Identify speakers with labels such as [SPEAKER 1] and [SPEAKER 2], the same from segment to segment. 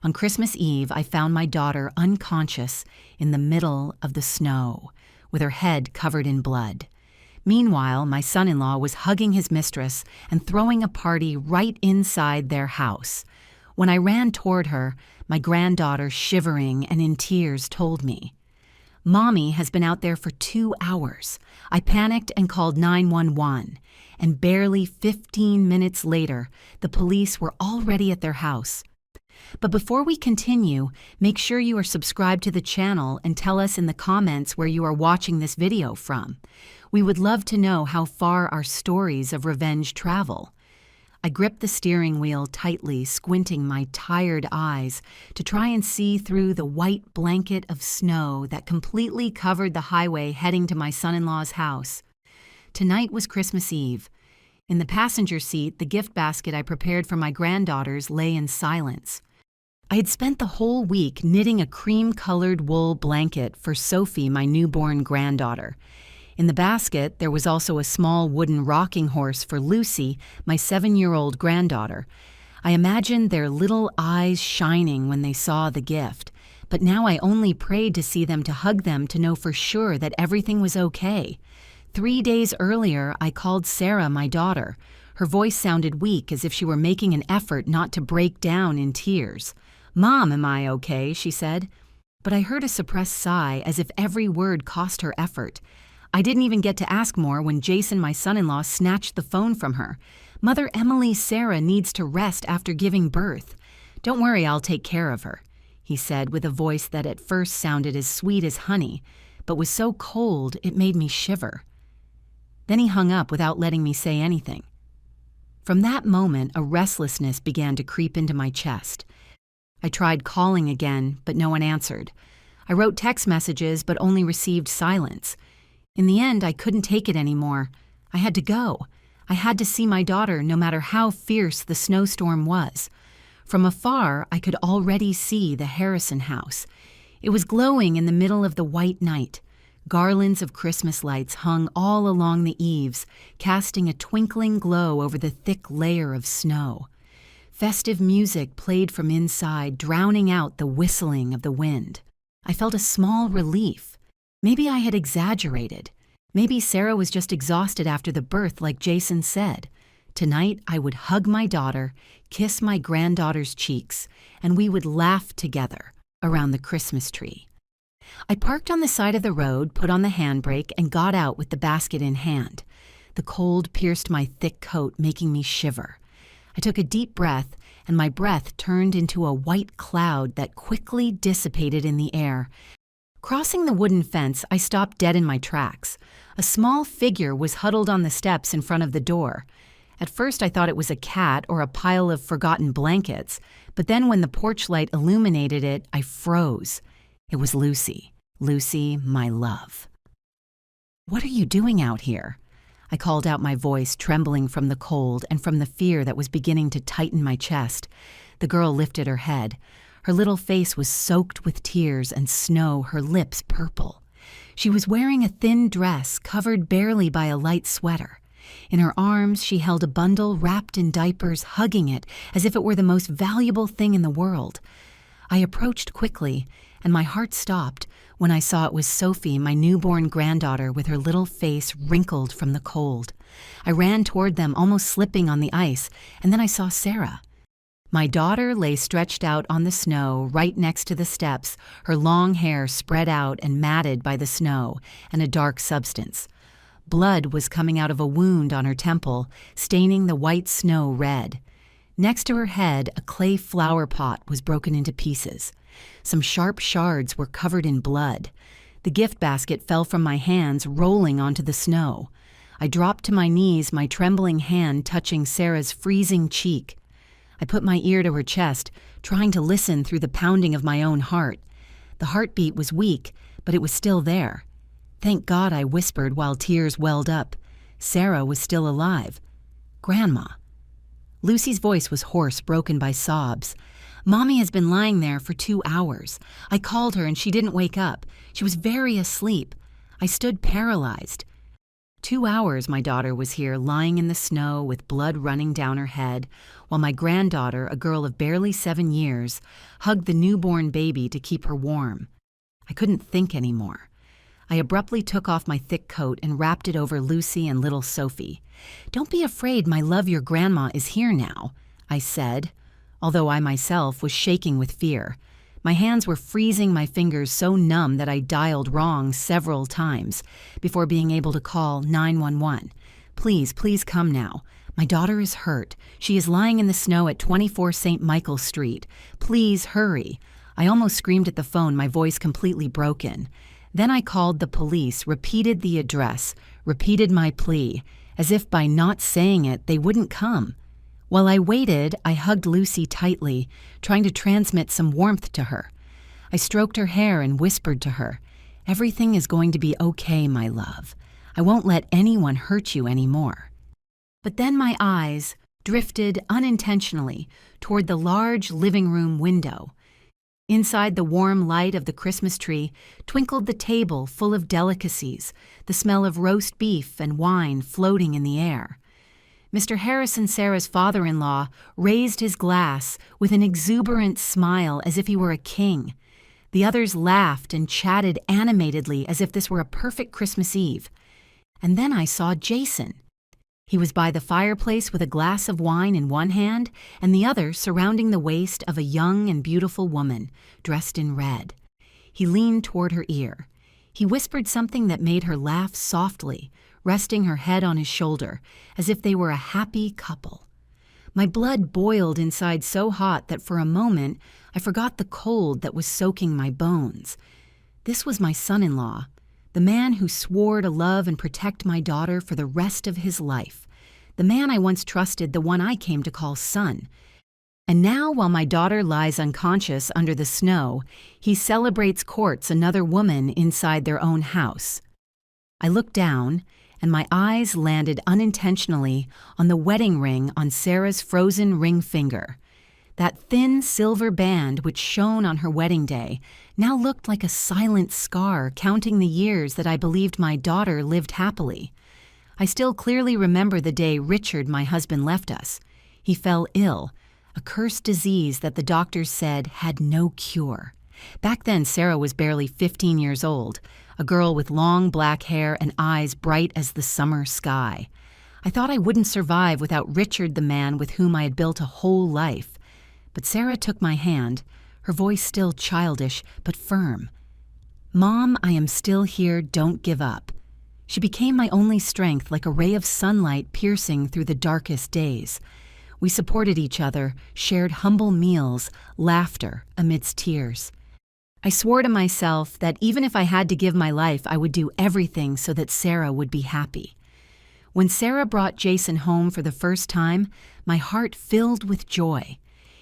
[SPEAKER 1] On Christmas Eve, I found my daughter unconscious in the middle of the snow, with her head covered in blood. Meanwhile, my son-in-law was hugging his mistress and throwing a party right inside their house. When I ran toward her, my granddaughter, shivering and in tears, told me, "Mommy has been out there for 2 hours. I panicked and called 911, and barely 15 minutes later, the police were already at their house." But before we continue, make sure you are subscribed to the channel and tell us in the comments where you are watching this video from. We would love to know how far our stories of revenge travel. I gripped the steering wheel tightly, squinting my tired eyes to try and see through the white blanket of snow that completely covered the highway heading to my son-in-law's house. Tonight was Christmas Eve. In the passenger seat, the gift basket I prepared for my granddaughters lay in silence. I had spent the whole week knitting a cream-colored wool blanket for Sophie, my newborn granddaughter. In the basket, there was also a small wooden rocking horse for Lucy, my 7-year-old granddaughter. I imagined their little eyes shining when they saw the gift, but now I only prayed to see them, to hug them, to know for sure that everything was okay. 3 days earlier, I called Sarah, my daughter. Her voice sounded weak, as if she were making an effort not to break down in tears. "Mom, am I okay?" she said. But I heard a suppressed sigh, as if every word cost her effort. I didn't even get to ask more when Jason, my son-in-law, snatched the phone from her. "Mother Emily, Sarah needs to rest after giving birth. Don't worry, I'll take care of her," he said with a voice that at first sounded as sweet as honey, but was so cold it made me shiver. Then he hung up without letting me say anything. From that moment, a restlessness began to creep into my chest. I tried calling again, but no one answered. I wrote text messages, but only received silence. In the end, I couldn't take it anymore. I had to go. I had to see my daughter, no matter how fierce the snowstorm was. From afar, I could already see the Harrison house. It was glowing in the middle of the white night. Garlands of Christmas lights hung all along the eaves, casting a twinkling glow over the thick layer of snow. Festive music played from inside, drowning out the whistling of the wind. I felt a small relief. Maybe I had exaggerated. Maybe Sarah was just exhausted after the birth, like Jason said. Tonight, I would hug my daughter, kiss my granddaughter's cheeks, and we would laugh together around the Christmas tree. I parked on the side of the road, put on the handbrake, and got out with the basket in hand. The cold pierced my thick coat, making me shiver. I took a deep breath, and my breath turned into a white cloud that quickly dissipated in the air. Crossing the wooden fence, I stopped dead in my tracks. A small figure was huddled on the steps in front of the door. At first, I thought it was a cat or a pile of forgotten blankets, but then when the porch light illuminated it, I froze. It was Lucy. Lucy, my love. "What are you doing out here?" I called out, my voice trembling from the cold and from the fear that was beginning to tighten my chest. The girl lifted her head. Her little face was soaked with tears and snow, her lips purple. She was wearing a thin dress covered barely by a light sweater. In her arms, she held a bundle wrapped in diapers, hugging it as if it were the most valuable thing in the world. I approached quickly, and my heart stopped when I saw it was Sophie, my newborn granddaughter, with her little face wrinkled from the cold. I ran toward them, almost slipping on the ice, and then I saw Sarah. My daughter lay stretched out on the snow right next to the steps, her long hair spread out and matted by the snow and a dark substance. Blood was coming out of a wound on her temple, staining the white snow red. Next to her head, a clay flower pot was broken into pieces. Some sharp shards were covered in blood. The gift basket fell from my hands, rolling onto the snow. I dropped to my knees, my trembling hand touching Sarah's freezing cheek. I put my ear to her chest, trying to listen through the pounding of my own heart. The heartbeat was weak, but it was still there. "Thank God," I whispered while tears welled up. Sarah was still alive. "Grandma." Lucy's voice was hoarse, broken by sobs. "Mommy has been lying there for 2 hours. I called her and she didn't wake up. She was very asleep. I stood paralyzed." 2 hours my daughter was here lying in the snow with blood running down her head, while my granddaughter, a girl of barely 7 years, hugged the newborn baby to keep her warm. I couldn't think anymore. I abruptly took off my thick coat and wrapped it over Lucy and little Sophie. "Don't be afraid, my love, your grandma is here now," I said, although I myself was shaking with fear. My hands were freezing, my fingers so numb that I dialed wrong several times before being able to call 911. "Please, please come now. My daughter is hurt. She is lying in the snow at 24 St. Michael Street. Please hurry." I almost screamed at the phone, my voice completely broken. Then I called the police, repeated the address, repeated my plea, as if by not saying it, they wouldn't come. While I waited, I hugged Lucy tightly, trying to transmit some warmth to her. I stroked her hair and whispered to her, "Everything is going to be okay, my love. I won't let anyone hurt you anymore." But then my eyes drifted unintentionally toward the large living room window. Inside the warm light of the Christmas tree twinkled the table full of delicacies, the smell of roast beef and wine floating in the air. Mr. Harrison, Sarah's father-in-law, raised his glass with an exuberant smile as if he were a king. The others laughed and chatted animatedly as if this were a perfect Christmas Eve. And then I saw Jason. He was by the fireplace with a glass of wine in one hand and the other surrounding the waist of a young and beautiful woman dressed in red. He leaned toward her ear. He whispered something that made her laugh softly, resting her head on his shoulder, as if they were a happy couple. My blood boiled inside so hot that for a moment I forgot the cold that was soaking my bones. This was my son-in-law, the man who swore to love and protect my daughter for the rest of his life, the man I once trusted, the one I came to call son. And now, while my daughter lies unconscious under the snow, he courts another woman inside their own house. I looked down, and my eyes landed unintentionally on the wedding ring on Sarah's frozen ring finger. That thin silver band which shone on her wedding day now looked like a silent scar counting the years that I believed my daughter lived happily. I still clearly remember the day Richard, my husband, left us. He fell ill, a cursed disease that the doctors said had no cure. Back then, Sarah was barely 15 years old, a girl with long black hair and eyes bright as the summer sky. I thought I wouldn't survive without Richard, the man with whom I had built a whole life. But Sarah took my hand, her voice still childish but firm. "Mom, I am still here, don't give up." She became my only strength, like a ray of sunlight piercing through the darkest days. We supported each other, shared humble meals, laughter amidst tears. I swore to myself that even if I had to give my life, I would do everything so that Sarah would be happy. When Sarah brought Jason home for the first time, my heart filled with joy.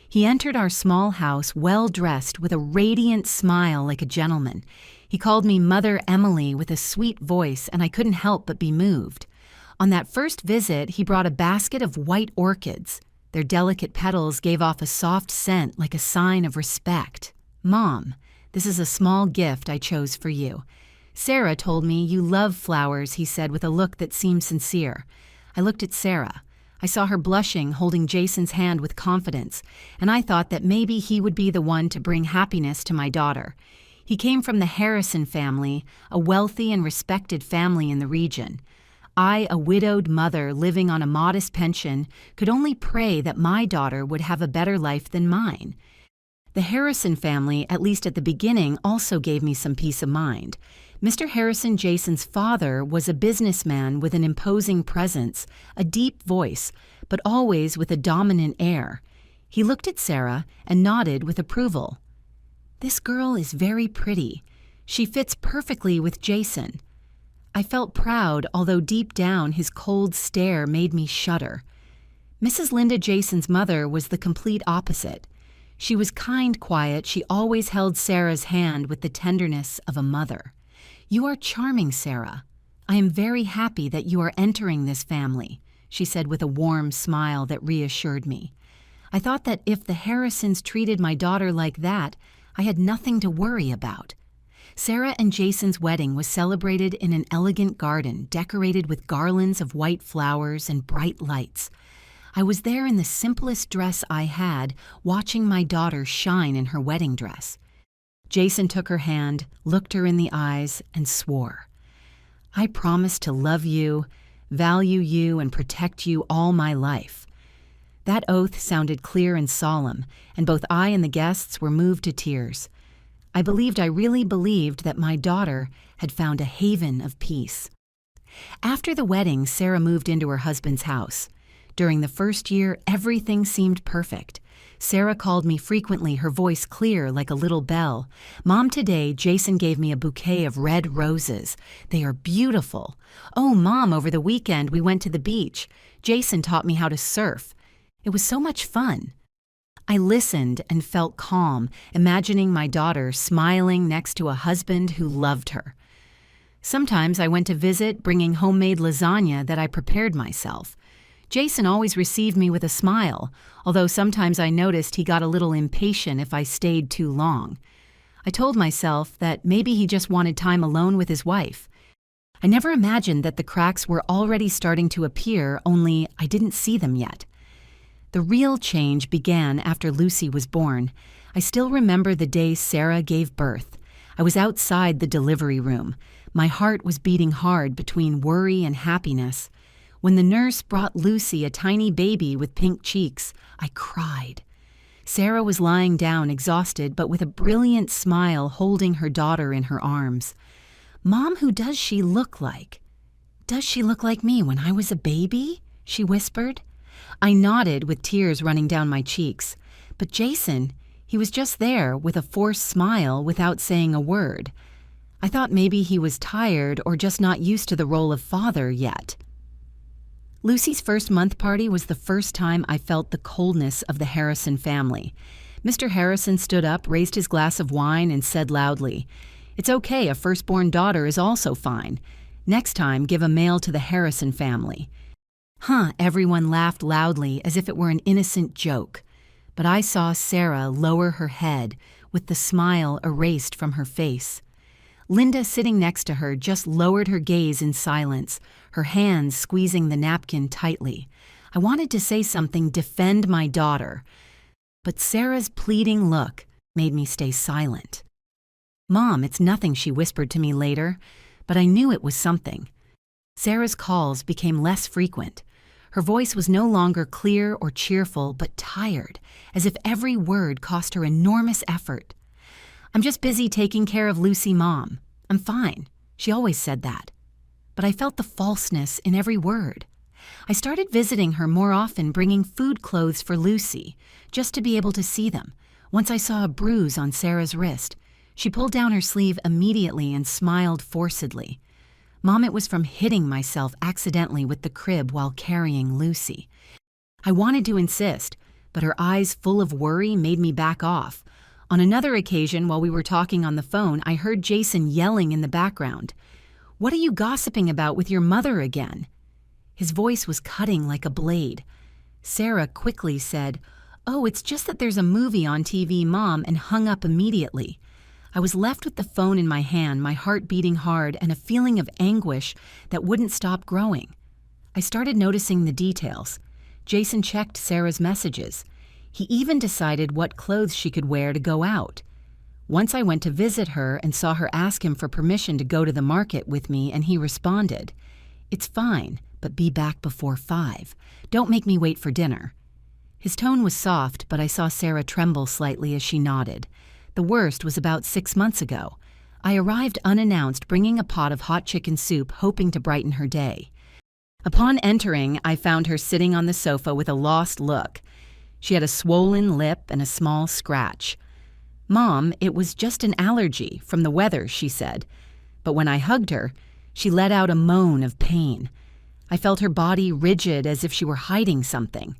[SPEAKER 1] He entered our small house well-dressed with a radiant smile like a gentleman. He called me Mother Emily with a sweet voice, and I couldn't help but be moved. On that first visit, he brought a basket of white orchids. Their delicate petals gave off a soft scent like a sign of respect. "Mom, this is a small gift I chose for you. Sarah told me you love flowers," he said with a look that seemed sincere. I looked at Sarah. I saw her blushing, holding Jason's hand with confidence, and I thought that maybe he would be the one to bring happiness to my daughter. He came from the Harrison family, a wealthy and respected family in the region. I, a widowed mother living on a modest pension, could only pray that my daughter would have a better life than mine. The Harrison family, at least at the beginning, also gave me some peace of mind. Mr. Harrison, Jason's father, was a businessman with an imposing presence, a deep voice, but always with a dominant air. He looked at Sarah and nodded with approval. "This girl is very pretty. She fits perfectly with Jason." I felt proud, although deep down his cold stare made me shudder. Mrs. Linda, Jason's mother, was the complete opposite. She was kind, quiet. She always held Sarah's hand with the tenderness of a mother. "You are charming, Sarah. I am very happy that you are entering this family," she said with a warm smile that reassured me. I thought that if the Harrisons treated my daughter like that, I had nothing to worry about. Sarah and Jason's wedding was celebrated in an elegant garden decorated with garlands of white flowers and bright lights. I was there in the simplest dress I had, watching my daughter shine in her wedding dress. Jason took her hand, looked her in the eyes, and swore, "I promise to love you, value you, and protect you all my life." That oath sounded clear and solemn, and both I and the guests were moved to tears. I really believed that my daughter had found a haven of peace. After the wedding, Sarah moved into her husband's house. During the first year, everything seemed perfect. Sarah called me frequently, her voice clear like a little bell. "Mom, today, Jason gave me a bouquet of red roses. They are beautiful. Oh, Mom, over the weekend, we went to the beach. Jason taught me how to surf. It was so much fun." I listened and felt calm, imagining my daughter smiling next to a husband who loved her. Sometimes I went to visit, bringing homemade lasagna that I prepared myself. Jason always received me with a smile, although sometimes I noticed he got a little impatient if I stayed too long. I told myself that maybe he just wanted time alone with his wife. I never imagined that the cracks were already starting to appear, only I didn't see them yet. The real change began after Lucy was born. I still remember the day Sarah gave birth. I was outside the delivery room. My heart was beating hard between worry and happiness. When the nurse brought Lucy a tiny baby with pink cheeks, I cried. Sarah was lying down, exhausted, but with a brilliant smile, holding her daughter in her arms. "Mom, who does she look like?" "Does she look like me when I was a baby?" she whispered. I nodded with tears running down my cheeks. But Jason, he was just there with a forced smile without saying a word. I thought maybe he was tired or just not used to the role of father yet. Lucy's first month party was the first time I felt the coldness of the Harrison family. Mr. Harrison stood up, raised his glass of wine, and said loudly, "It's okay, a firstborn daughter is also fine. Next time, give a male to the Harrison family." Everyone laughed loudly as if it were an innocent joke. But I saw Sarah lower her head with the smile erased from her face. Linda, sitting next to her, just lowered her gaze in silence, her hands squeezing the napkin tightly. I wanted to say something, defend my daughter. But Sarah's pleading look made me stay silent. "Mom, it's nothing," she whispered to me later, but I knew it was something. Sarah's calls became less frequent. Her voice was no longer clear or cheerful, but tired, as if every word cost her enormous effort. "I'm just busy taking care of Lucy, Mom. I'm fine." She always said that. But I felt the falseness in every word. I started visiting her more often, bringing food clothes for Lucy, just to be able to see them. Once I saw a bruise on Sarah's wrist. She pulled down her sleeve immediately and smiled forcedly. "Mom, it was from hitting myself accidentally with the crib while carrying Lucy." I wanted to insist, but her eyes full of worry made me back off. On another occasion, while we were talking on the phone, I heard Jason yelling in the background, "What are you gossiping about with your mother again?" His voice was cutting like a blade. Sarah quickly said, "Oh, it's just that there's a movie on TV, Mom," and hung up immediately. I was left with the phone in my hand, my heart beating hard, and a feeling of anguish that wouldn't stop growing. I started noticing the details. Jason checked Sarah's messages. He even decided what clothes she could wear to go out. Once I went to visit her and saw her ask him for permission to go to the market with me, and he responded, "It's fine, but be back before 5. Don't make me wait for dinner." His tone was soft, but I saw Sarah tremble slightly as she nodded. The worst was about 6 months ago. I arrived unannounced, bringing a pot of hot chicken soup, hoping to brighten her day. Upon entering, I found her sitting on the sofa with a lost look. She had a swollen lip and a small scratch. "Mom, it was just an allergy from the weather," she said. But when I hugged her, she let out a moan of pain. I felt her body rigid as if she were hiding something.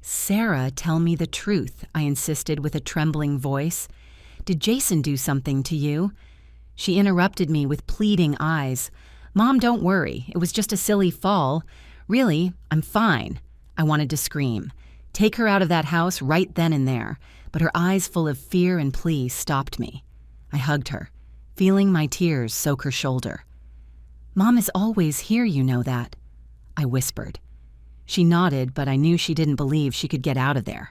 [SPEAKER 1] "Sarah, tell me the truth," I insisted with a trembling voice. "Did Jason do something to you?" She interrupted me with pleading eyes. "Mom, don't worry. It was just a silly fall. Really, I'm fine." I wanted to scream. Take her out of that house right then and there, but her eyes full of fear and plea stopped me. I hugged her. feeling my tears soak her shoulder. "Mom is always here, you know that," I whispered. She nodded, but I knew she didn't believe she could get out of there.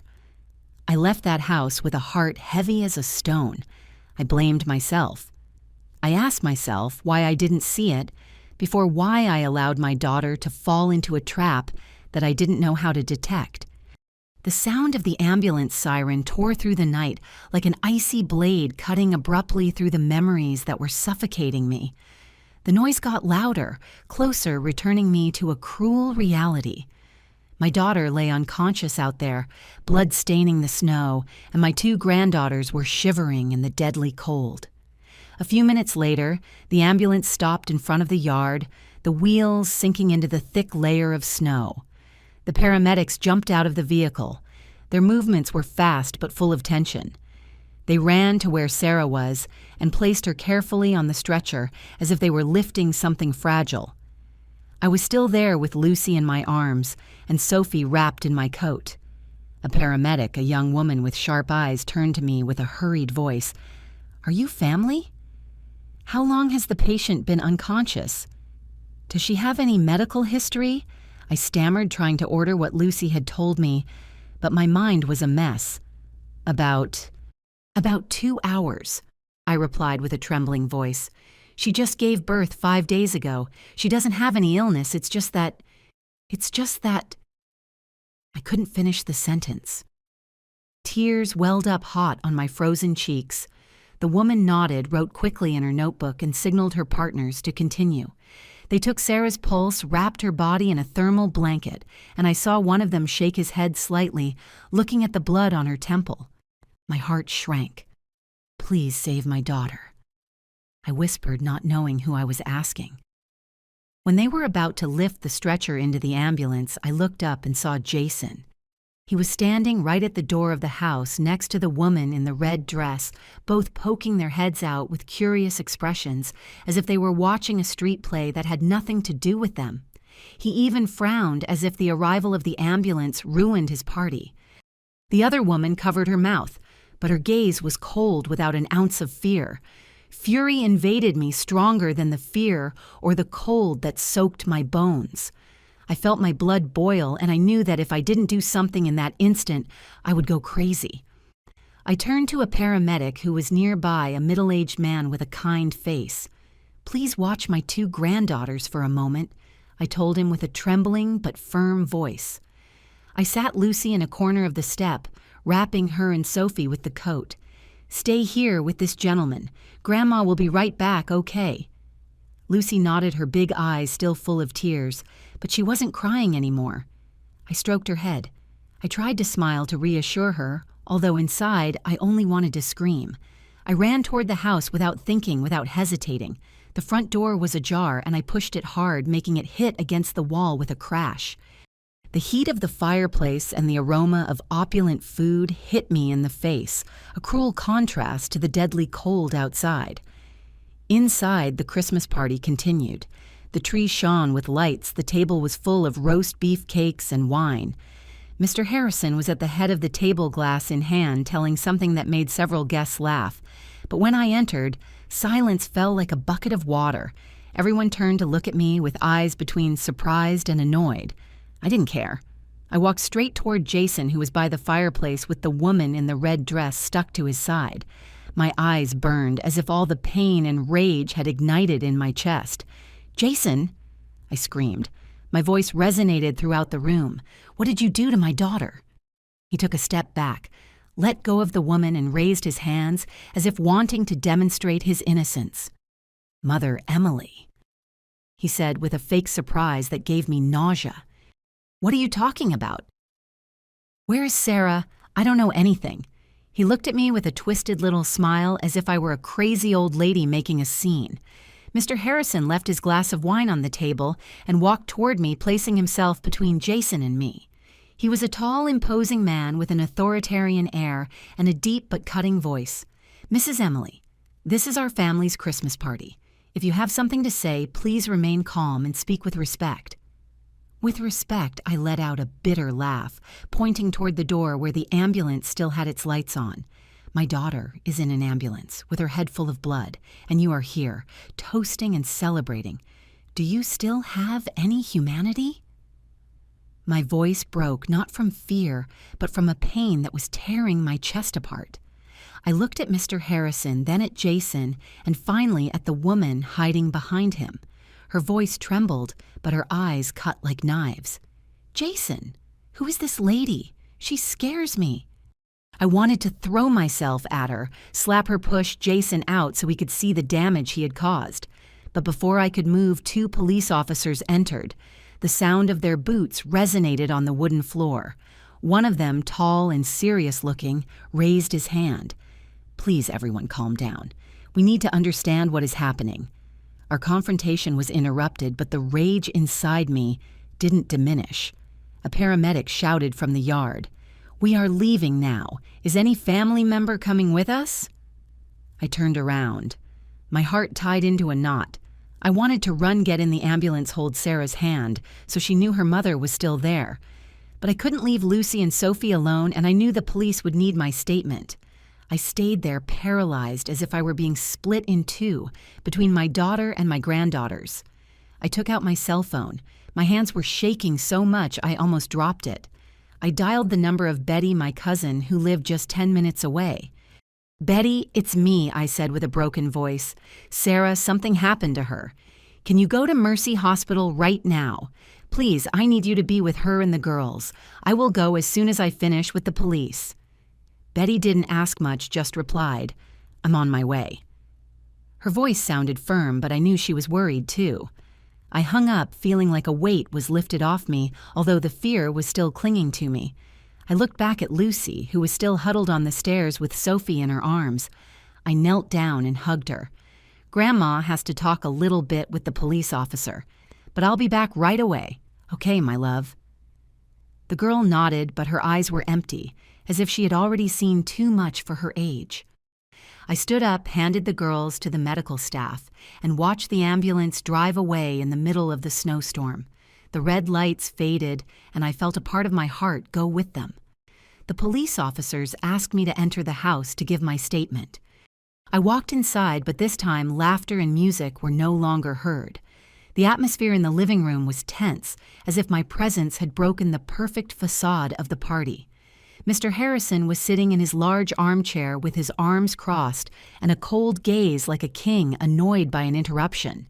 [SPEAKER 1] I left that house with a heart heavy as a stone. I blamed myself. I asked myself why I didn't see it, before why I allowed my daughter to fall into a trap that I didn't know how to detect. The sound of the ambulance siren tore through the night like an icy blade cutting abruptly through the memories that were suffocating me. The noise got louder, closer, returning me to a cruel reality. My daughter lay unconscious out there, blood staining the snow, and my 2 granddaughters were shivering in the deadly cold. A few minutes later, the ambulance stopped in front of the yard, the wheels sinking into the thick layer of snow. The paramedics jumped out of the vehicle. Their movements were fast but full of tension. They ran to where Sarah was and placed her carefully on the stretcher as if they were lifting something fragile. I was still there with Lucy in my arms and Sophie wrapped in my coat. A paramedic, a young woman with sharp eyes, turned to me with a hurried voice. "Are you family? How long has the patient been unconscious? Does she have any medical history?" I stammered, trying to order what Lucy had told me, but my mind was a mess. About 2 hours, I replied with a trembling voice. "She just gave birth 5 days ago. She doesn't have any illness. It's just that... I couldn't finish the sentence. Tears welled up hot on my frozen cheeks. The woman nodded, wrote quickly in her notebook, and signaled her partners to continue. They took Sarah's pulse, wrapped her body in a thermal blanket, and I saw one of them shake his head slightly, looking at the blood on her temple. My heart shrank. "Please save my daughter," I whispered, not knowing who I was asking. When they were about to lift the stretcher into the ambulance, I looked up and saw Jason. He was standing right at the door of the house next to the woman in the red dress, both poking their heads out with curious expressions, as if they were watching a street play that had nothing to do with them. He even frowned as if the arrival of the ambulance ruined his party. The other woman covered her mouth, but her gaze was cold without an ounce of fear. Fury invaded me stronger than the fear or the cold that soaked my bones. I felt my blood boil, and I knew that if I didn't do something in that instant, I would go crazy. I turned to a paramedic who was nearby, a middle-aged man with a kind face. "Please watch my 2 granddaughters for a moment," I told him with a trembling but firm voice. I sat Lucy in a corner of the step, wrapping her and Sophie with the coat. "Stay here with this gentleman. Grandma will be right back, okay?" Lucy nodded, her big eyes still full of tears, but she wasn't crying anymore. I stroked her head. I tried to smile to reassure her, although inside I only wanted to scream. I ran toward the house without thinking, without hesitating. The front door was ajar, and I pushed it hard, making it hit against the wall with a crash. The heat of the fireplace and the aroma of opulent food hit me in the face, a cruel contrast to the deadly cold outside. Inside, the Christmas party continued. The tree shone with lights, the table was full of roast beef cakes and wine. Mr. Harrison was at the head of the table, glass in hand, telling something that made several guests laugh. But when I entered, silence fell like a bucket of water. Everyone turned to look at me with eyes between surprised and annoyed. I didn't care. I walked straight toward Jason, who was by the fireplace with the woman in the red dress stuck to his side. My eyes burned as if all the pain and rage had ignited in my chest. "Jason!" I screamed. My voice resonated throughout the room. "What did you do to my daughter?" He took a step back, let go of the woman, and raised his hands as if wanting to demonstrate his innocence. "Mother Emily," he said with a fake surprise that gave me nausea. "What are you talking about?" "Where is Sarah? I don't know anything." He looked at me with a twisted little smile as if I were a crazy old lady making a scene. Mr. Harrison left his glass of wine on the table and walked toward me, placing himself between Jason and me. He was a tall, imposing man with an authoritarian air and a deep but cutting voice. "Mrs. Emily, this is our family's Christmas party. If you have something to say, please remain calm and speak with respect." With respect, I let out a bitter laugh, pointing toward the door where the ambulance still had its lights on. My daughter is in an ambulance with her head full of blood, and you are here, toasting and celebrating. Do you still have any humanity?" My voice broke not from fear, but from a pain that was tearing my chest apart. I looked at Mr. Harrison, then at Jason, and finally at the woman hiding behind him. Her voice trembled, but her eyes cut like knives. "Jason, who is this lady? She scares me." I wanted to throw myself at her, slap her, push Jason out so he could see the damage he had caused. But before I could move, 2 police officers entered. The sound of their boots resonated on the wooden floor. One of them, tall and serious-looking, raised his hand. "Please, everyone, calm down. We need to understand what is happening." Our confrontation was interrupted, but the rage inside me didn't diminish. A paramedic shouted from the yard, "We are leaving now. Is any family member coming with us?" I turned around, my heart tied into a knot. I wanted to run, get in the ambulance, hold Sarah's hand, so she knew her mother was still there. But I couldn't leave Lucy and Sophie alone, and I knew the police would need my statement. I stayed there paralyzed, as if I were being split in two between my daughter and my granddaughters. I took out my cell phone. My hands were shaking so much I almost dropped it. I dialed the number of Betty, my cousin, who lived just 10 minutes away. "Betty, it's me," I said with a broken voice. "Sarah, something happened to her. Can you go to Mercy Hospital right now? Please, I need you to be with her and the girls. I will go as soon as I finish with the police." Betty didn't ask much, just replied, "I'm on my way." Her voice sounded firm, but I knew she was worried too. I hung up, feeling like a weight was lifted off me, although the fear was still clinging to me. I looked back at Lucy, who was still huddled on the stairs with Sophie in her arms. I knelt down and hugged her. "Grandma has to talk a little bit with the police officer, but I'll be back right away. Okay, my love." The girl nodded, but her eyes were empty, as if she had already seen too much for her age. I stood up, handed the girls to the medical staff, and watched the ambulance drive away in the middle of the snowstorm. The red lights faded, and I felt a part of my heart go with them. The police officers asked me to enter the house to give my statement. I walked inside, but this time laughter and music were no longer heard. The atmosphere in the living room was tense, as if my presence had broken the perfect facade of the party. Mr. Harrison was sitting in his large armchair with his arms crossed and a cold gaze like a king annoyed by an interruption.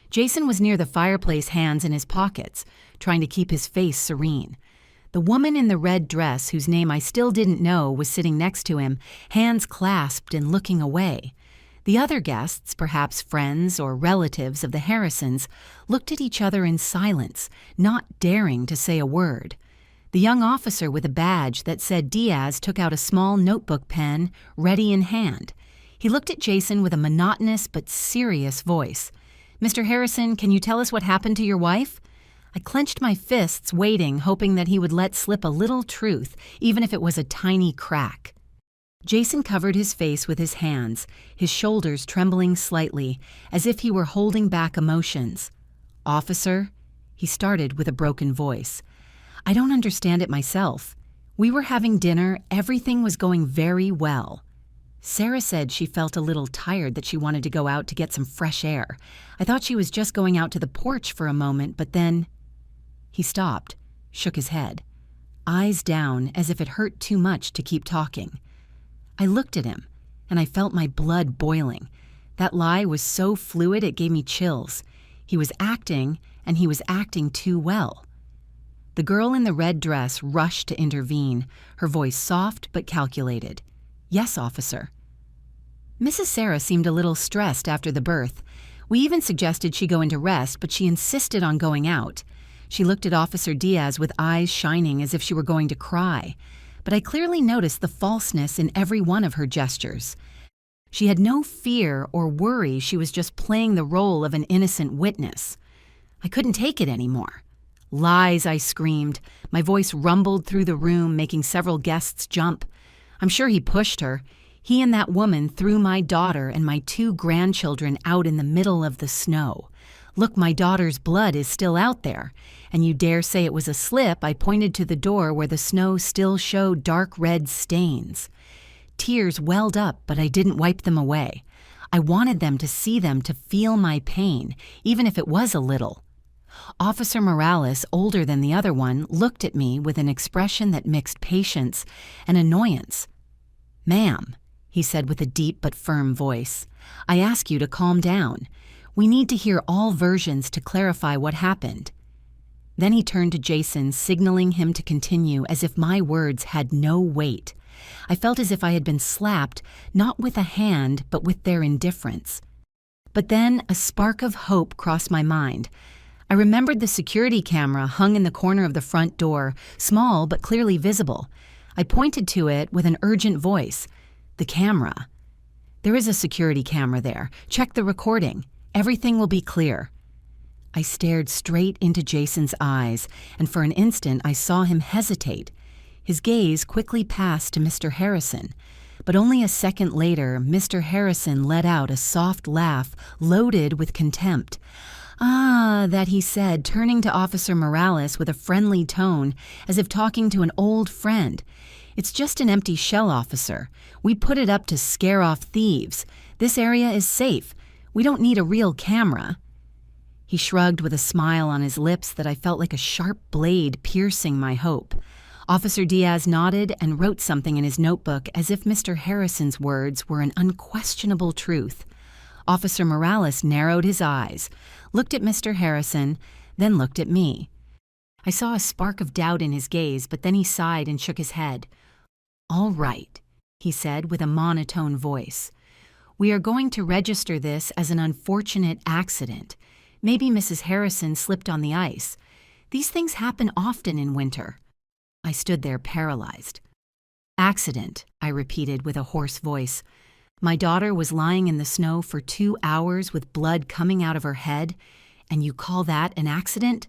[SPEAKER 1] Jason was near the fireplace, hands in his pockets, trying to keep his face serene. The woman in the red dress, whose name I still didn't know, was sitting next to him, hands clasped and looking away. The other guests, perhaps friends or relatives of the Harrisons, looked at each other in silence, not daring to say a word. The young officer with a badge that said Diaz took out a small notebook pen, ready in hand. He looked at Jason with a monotonous but serious voice. "Mr. Harrison, can you tell us what happened to your wife?" I clenched my fists, waiting, hoping that he would let slip a little truth, even if it was a tiny crack. Jason covered his face with his hands, his shoulders trembling slightly, as if he were holding back emotions. "Officer," he started with a broken voice, "I don't understand it myself. We were having dinner, everything was going very well. Sarah said she felt a little tired, that she wanted to go out to get some fresh air. I thought she was just going out to the porch for a moment, but then—" He stopped, shook his head, eyes down as if it hurt too much to keep talking. I looked at him, and I felt my blood boiling. That lie was so fluid it gave me chills. He was acting, and he was acting too well. The girl in the red dress rushed to intervene, her voice soft but calculated. "Yes, officer." Mrs. Sarah seemed a little stressed after the birth. We even suggested she go into rest, but she insisted on going out. She looked at Officer Diaz with eyes shining as if she were going to cry, but I clearly noticed the falseness in every one of her gestures. She had no fear or worry, she was just playing the role of an innocent witness. I couldn't take it anymore. "Lies," I screamed. My voice rumbled through the room, making several guests jump. I'm sure he pushed her. He and that woman threw my daughter and my 2 grandchildren out in the middle of the snow. Look, my daughter's blood is still out there. And you dare say it was a slip? I pointed to the door where the snow still showed dark red stains. Tears welled up, but I didn't wipe them away. I wanted them to see them, to feel my pain, even if it was a little. Officer Morales, older than the other one, looked at me with an expression that mixed patience and annoyance. "Ma'am," he said with a deep but firm voice, "I ask you to calm down. We need to hear all versions to clarify what happened." Then he turned to Jason, signaling him to continue as if my words had no weight. I felt as if I had been slapped, not with a hand, but with their indifference. But then a spark of hope crossed my mind. I remembered the security camera hung in the corner of the front door, small but clearly visible. I pointed to it with an urgent voice. "The camera. There is a security camera there. Check the recording. Everything will be clear." I stared straight into Jason's eyes, and for an instant I saw him hesitate. His gaze quickly passed to Mr. Harrison, but only a second later, Mr. Harrison let out a soft laugh loaded with contempt. "Ah," that he said, turning to Officer Morales with a friendly tone, as if talking to an old friend. "It's just an empty shell, officer. We put it up to scare off thieves. This area is safe. We don't need a real camera." He shrugged with a smile on his lips that I felt like a sharp blade piercing my hope. Officer Diaz nodded and wrote something in his notebook as if Mr. Harrison's words were an unquestionable truth. Officer Morales narrowed his eyes, looked at Mr. Harrison, then looked at me. I saw a spark of doubt in his gaze, but then he sighed and shook his head. "All right," he said with a monotone voice. "We are going to register this as an unfortunate accident. Maybe Mrs. Harrison slipped on the ice. These things happen often in winter." I stood there paralyzed. "Accident," I repeated with a hoarse voice. "My daughter was lying in the snow for 2 hours with blood coming out of her head, and you call that an accident?"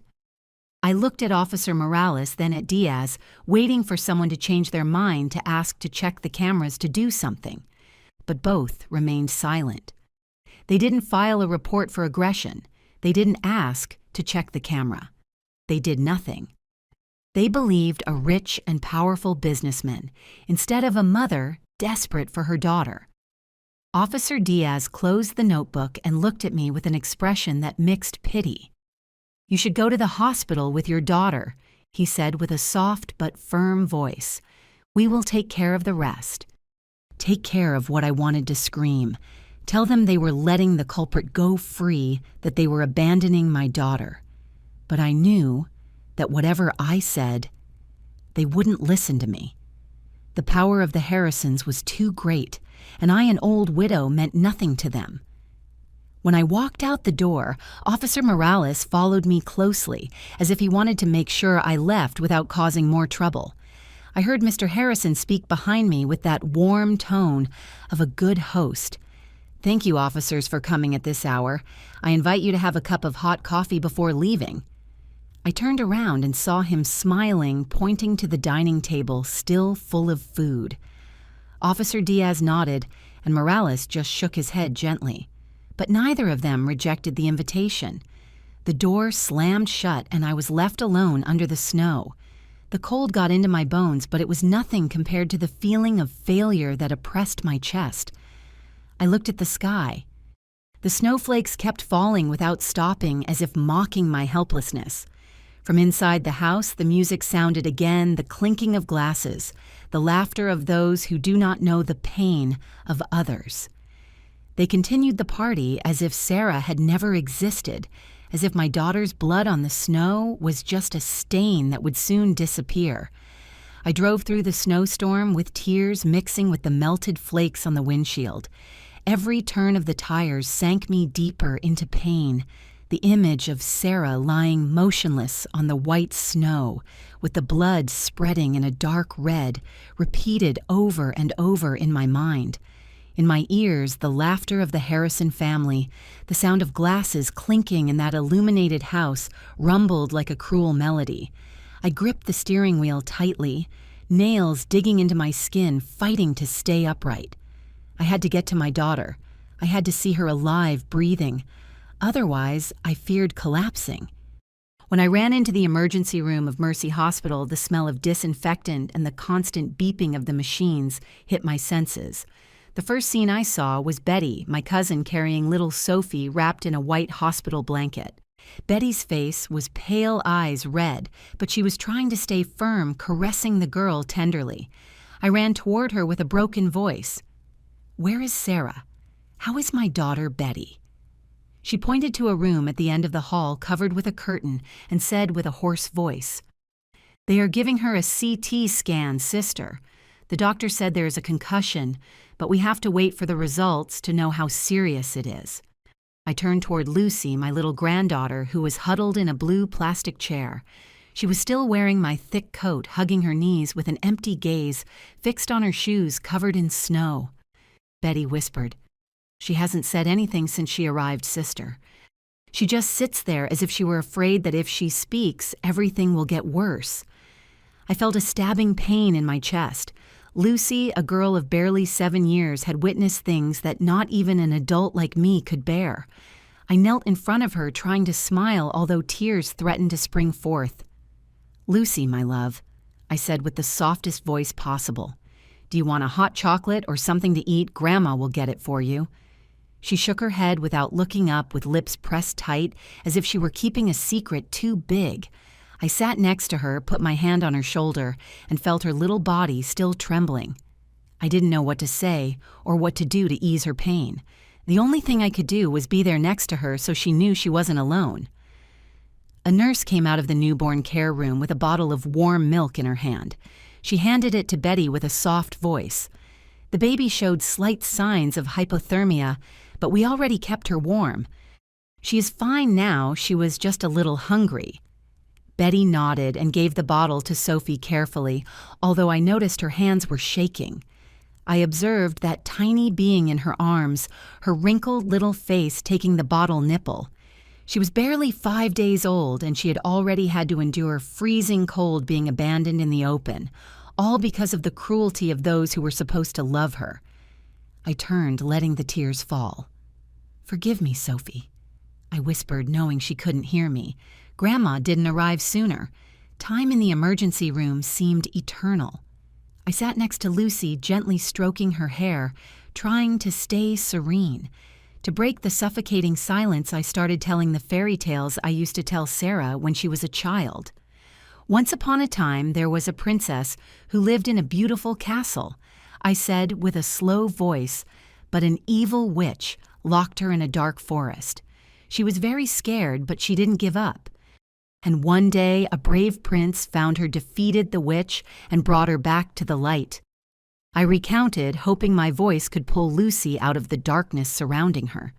[SPEAKER 1] I looked at Officer Morales, then at Diaz, waiting for someone to change their mind to ask to check the cameras to do something. But both remained silent. They didn't file a report for aggression. They didn't ask to check the camera. They did nothing. They believed a rich and powerful businessman instead of a mother desperate for her daughter. Officer Diaz closed the notebook and looked at me with an expression that mixed pity. "You should go to the hospital with your daughter," he said with a soft but firm voice. "We will take care of the rest." Take care of what I wanted to scream. Tell them they were letting the culprit go free, that they were abandoning my daughter. But I knew that whatever I said, they wouldn't listen to me. The power of the Harrisons was too great, and I, an old widow, meant nothing to them. When I walked out the door, Officer Morales followed me closely, as if he wanted to make sure I left without causing more trouble. I heard Mr. Harrison speak behind me with that warm tone of a good host. "Thank you, officers, for coming at this hour. I invite you to have a cup of hot coffee before leaving." I turned around and saw him smiling, pointing to the dining table still full of food. Officer Diaz nodded, and Morales just shook his head gently. But neither of them rejected the invitation. The door slammed shut, and I was left alone under the snow. The cold got into my bones, but it was nothing compared to the feeling of failure that oppressed my chest. I looked at the sky. The snowflakes kept falling without stopping, as if mocking my helplessness. From inside the house, the music sounded again, the clinking of glasses, the laughter of those who do not know the pain of others. They continued the party as if Sarah had never existed, as if my daughter's blood on the snow was just a stain that would soon disappear. I drove through the snowstorm with tears mixing with the melted flakes on the windshield. Every turn of the tires sank me deeper into pain. The image of Sarah lying motionless on the white snow, with the blood spreading in a dark red, repeated over and over in my mind. In my ears, the laughter of the Harrison family, the sound of glasses clinking in that illuminated house rumbled like a cruel melody. I gripped the steering wheel tightly, nails digging into my skin, fighting to stay upright. I had to get to my daughter. I had to see her alive, breathing. Otherwise, I feared collapsing. When I ran into the emergency room of Mercy Hospital, the smell of disinfectant and the constant beeping of the machines hit my senses. The first scene I saw was Betty, my cousin, carrying little Sophie wrapped in a white hospital blanket. Betty's face was pale eyes red, but she was trying to stay firm, caressing the girl tenderly. I ran toward her with a broken voice. "Where is Sarah? How is my daughter Betty?" She pointed to a room at the end of the hall covered with a curtain and said with a hoarse voice, "They are giving her a CT scan, sister. The doctor said there is a concussion, but we have to wait for the results to know how serious it is." I turned toward Lucy, my little granddaughter, who was huddled in a blue plastic chair. She was still wearing my thick coat, hugging her knees with an empty gaze fixed on her shoes covered in snow. Betty whispered, "She hasn't said anything since she arrived, sister. She just sits there as if she were afraid that if she speaks, everything will get worse." I felt a stabbing pain in my chest. Lucy, a girl of barely 7 years, had witnessed things that not even an adult like me could bear. I knelt in front of her, trying to smile, although tears threatened to spring forth. "Lucy, my love," I said with the softest voice possible. "Do you want a hot chocolate or something to eat? Grandma will get it for you." She shook her head without looking up, with lips pressed tight, as if she were keeping a secret too big. I sat next to her, put my hand on her shoulder, and felt her little body still trembling. I didn't know what to say or what to do to ease her pain. The only thing I could do was be there next to her so she knew she wasn't alone. A nurse came out of the newborn care room with a bottle of warm milk in her hand. She handed it to Betty with a soft voice. The baby showed slight signs of hypothermia, but we already kept her warm. "She is fine now, she was just a little hungry." Betty nodded and gave the bottle to Sophie carefully, although I noticed her hands were shaking. I observed that tiny being in her arms, her wrinkled little face taking the bottle nipple. She was barely 5 days old, and she had already had to endure freezing cold being abandoned in the open, all because of the cruelty of those who were supposed to love her. I turned, letting the tears fall. "Forgive me, Sophie," I whispered, knowing she couldn't hear me. Grandma didn't arrive sooner. Time in the emergency room seemed eternal. I sat next to Lucy, gently stroking her hair, trying to stay serene. To break the suffocating silence, I started telling the fairy tales I used to tell Sarah when she was a child. Once upon a time, there was a princess who lived in a beautiful castle. I said with a slow voice, but an evil witch locked her in a dark forest. She was very scared, but she didn't give up. And one day, a brave prince found her, defeated the witch, and brought her back to the light. I recounted, hoping my voice could pull Lucy out of the darkness surrounding her.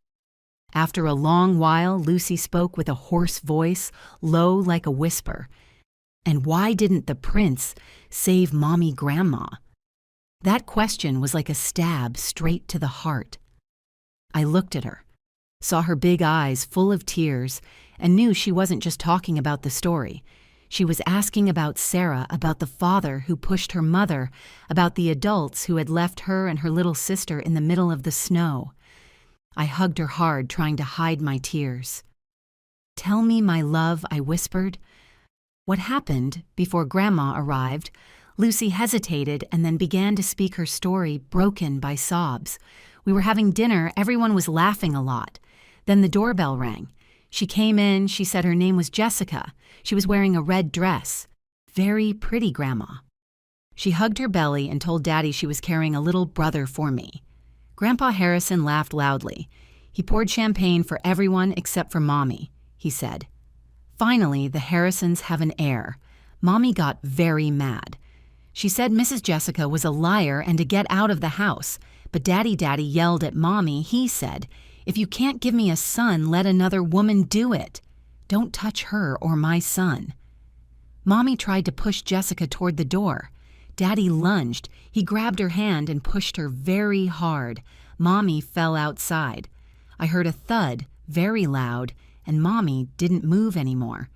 [SPEAKER 1] After a long while, Lucy spoke with a hoarse voice, low like a whisper. "And why didn't the prince save Mommy Grandma?" That question was like a stab straight to the heart. I looked at her, saw her big eyes full of tears, and knew she wasn't just talking about the story. She was asking about Sarah, about the father who pushed her mother, about the adults who had left her and her little sister in the middle of the snow. I hugged her hard, trying to hide my tears. "Tell me, my love," I whispered. What happened before Grandma arrived? Lucy hesitated and then began to speak her story, broken by sobs. We were having dinner, everyone was laughing a lot. Then the doorbell rang. She came in, she said her name was Jessica. She was wearing a red dress. "Very pretty, Grandma." She hugged her belly and told Daddy she was carrying a little brother for me. Grandpa Harrison laughed loudly. He poured champagne for everyone except for Mommy, he said. Finally, the Harrisons have an heir. Mommy got very mad. She said Mrs. Jessica was a liar and to get out of the house, but Daddy yelled at Mommy. He said, "If you can't give me a son, let another woman do it. Don't touch her or my son." Mommy tried to push Jessica toward the door. Daddy lunged. He grabbed her hand and pushed her very hard. Mommy fell outside. I heard a thud, very loud, and Mommy didn't move anymore.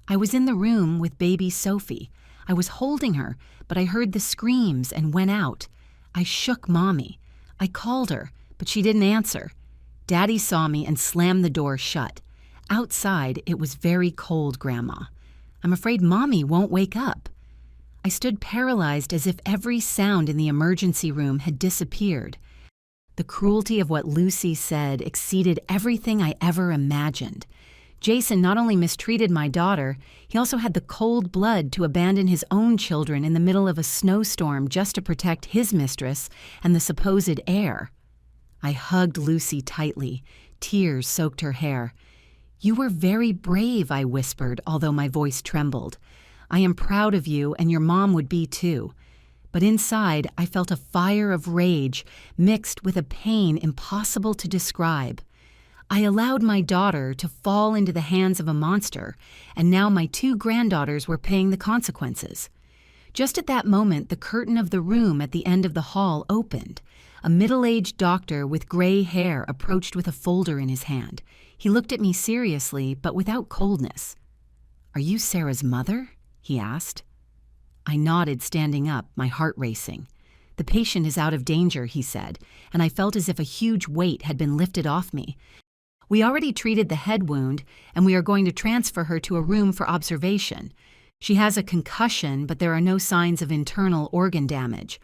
[SPEAKER 1] I was in the room with baby Sophie. I was holding her, but I heard the screams and went out. I shook Mommy. I called her, but she didn't answer. Daddy saw me and slammed the door shut. Outside, it was very cold, Grandma. I'm afraid Mommy won't wake up. I stood paralyzed as if every sound in the emergency room had disappeared. The cruelty of what Lucy said exceeded everything I ever imagined. Jason not only mistreated my daughter, he also had the cold blood to abandon his own children in the middle of a snowstorm just to protect his mistress and the supposed heir. I hugged Lucy tightly. Tears soaked her hair. "You were very brave," I whispered, although my voice trembled. "I am proud of you, and your mom would be too." But inside, I felt a fire of rage mixed with a pain impossible to describe. I allowed my daughter to fall into the hands of a monster, and now my 2 granddaughters were paying the consequences. Just at that moment, the curtain of the room at the end of the hall opened. A middle-aged doctor with gray hair approached with a folder in his hand. He looked at me seriously, but without coldness. "Are you Sarah's mother?" he asked. I nodded, standing up, my heart racing. "The patient is out of danger," he said, and I felt as if a huge weight had been lifted off me. "We already treated the head wound, and we are going to transfer her to a room for observation. She has a concussion, but there are no signs of internal organ damage."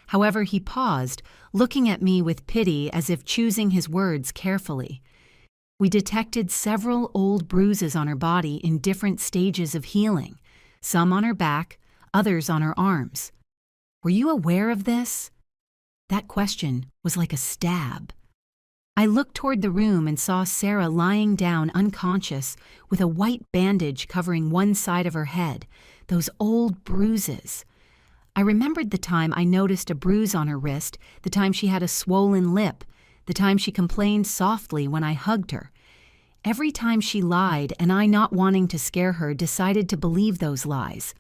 [SPEAKER 1] However, he paused, looking at me with pity as if choosing his words carefully. We detected several old bruises on her body in different stages of healing, some on her back, others on her arms. "Were you aware of this?" That question was like a stab. I looked toward the room and saw Sarah lying down unconscious with a white bandage covering one side of her head, those old bruises. I remembered the time I noticed a bruise on her wrist, the time she had a swollen lip, the time she complained softly when I hugged her. Every time she lied, and I, not wanting to scare her, decided to believe those lies.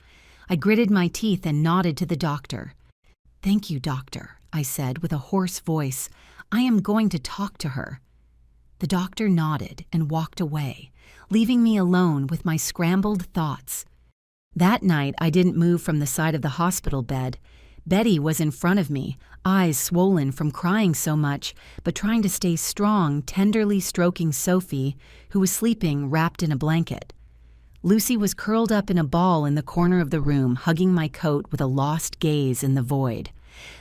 [SPEAKER 1] I gritted my teeth and nodded to the doctor. "Thank you, doctor," I said with a hoarse voice. "I am going to talk to her." The doctor nodded and walked away, leaving me alone with my scrambled thoughts. That night, I didn't move from the side of the hospital bed. Betty was in front of me, eyes swollen from crying so much, but trying to stay strong, tenderly stroking Sophie, who was sleeping wrapped in a blanket. Lucy was curled up in a ball in the corner of the room, hugging my coat with a lost gaze in the void.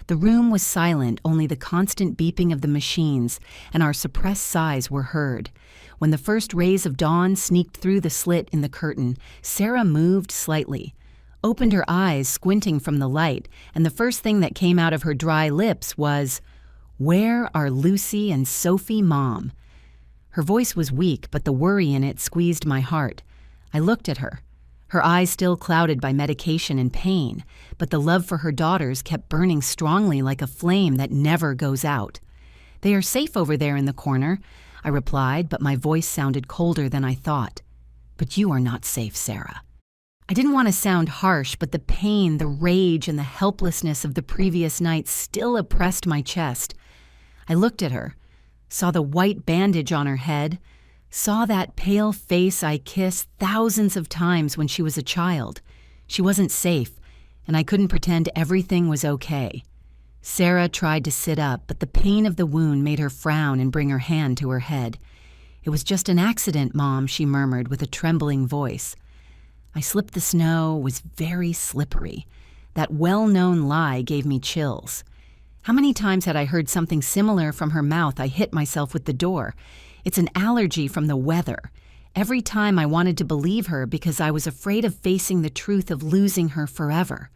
[SPEAKER 1] The room was silent, only the constant beeping of the machines and our suppressed sighs were heard. When the first rays of dawn sneaked through the slit in the curtain, Sarah moved slightly, opened her eyes, squinting from the light, and the first thing that came out of her dry lips was, "Where are Lucy and Sophie, Mom?" Her voice was weak, but the worry in it squeezed my heart. I looked at her, her eyes still clouded by medication and pain, but the love for her daughters kept burning strongly like a flame that never goes out. "They are safe over there in the corner," I replied, but my voice sounded colder than I thought. "But you are not safe, Sarah." I didn't want to sound harsh, but the pain, the rage, and the helplessness of the previous night still oppressed my chest. I looked at her, saw the white bandage on her head, saw that pale face I kissed thousands of times when she was a child. She wasn't safe, and I couldn't pretend everything was okay. Sarah tried to sit up, but the pain of the wound made her frown and bring her hand to her head. "It was just an accident, Mom," she murmured with a trembling voice. I slipped the snow, was very slippery. That well-known lie gave me chills. How many times had I heard something similar from her mouth? I hit myself with the door. It's an allergy from the weather. Every time I wanted to believe her because I was afraid of facing the truth of losing her forever.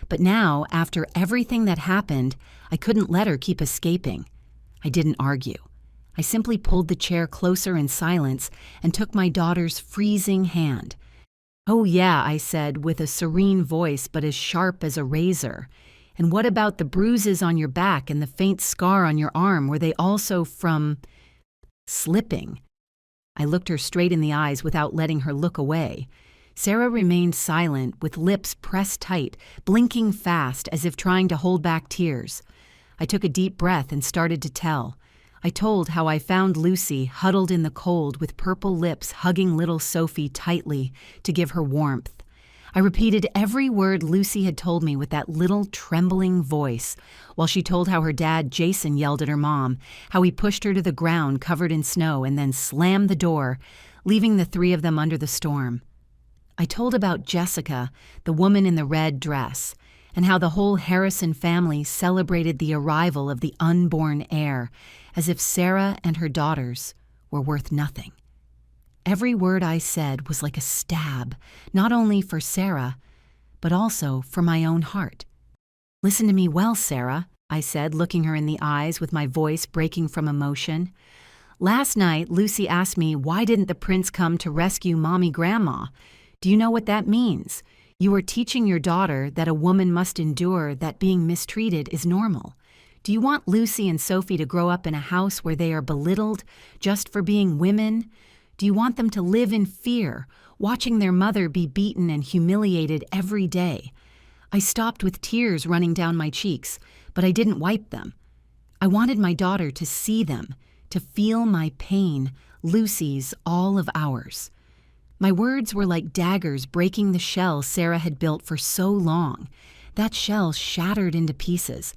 [SPEAKER 1] But now, after everything that happened, I couldn't let her keep escaping. I didn't argue. I simply pulled the chair closer in silence and took my daughter's freezing hand. "Oh yeah," I said with a serene voice but as sharp as a razor. "And what about the bruises on your back and the faint scar on your arm? Were they also from slipping?" I looked her straight in the eyes without letting her look away. Sarah remained silent, with lips pressed tight, blinking fast as if trying to hold back tears. I took a deep breath and started to tell. I told how I found Lucy huddled in the cold with purple lips hugging little Sophie tightly to give her warmth. I repeated every word Lucy had told me with that little trembling voice, while she told how her dad, Jason, yelled at her mom, how he pushed her to the ground covered in snow and then slammed the door, leaving the three of them under the storm. I told about Jessica, the woman in the red dress, and how the whole Harrison family celebrated the arrival of the unborn heir, as if Sarah and her daughters were worth nothing. Every word I said was like a stab, not only for Sarah, but also for my own heart. "Listen to me well, Sarah," I said, looking her in the eyes with my voice breaking from emotion. "Last night, Lucy asked me why didn't the prince come to rescue Mommy Grandma. Do you know what that means? You are teaching your daughter that a woman must endure that being mistreated is normal. Do you want Lucy and Sophie to grow up in a house where they are belittled just for being women? Do you want them to live in fear, watching their mother be beaten and humiliated every day?" I stopped with tears running down my cheeks, but I didn't wipe them. I wanted my daughter to see them, to feel my pain, Lucy's, all of ours. My words were like daggers breaking the shell Sarah had built for so long. That shell shattered into pieces.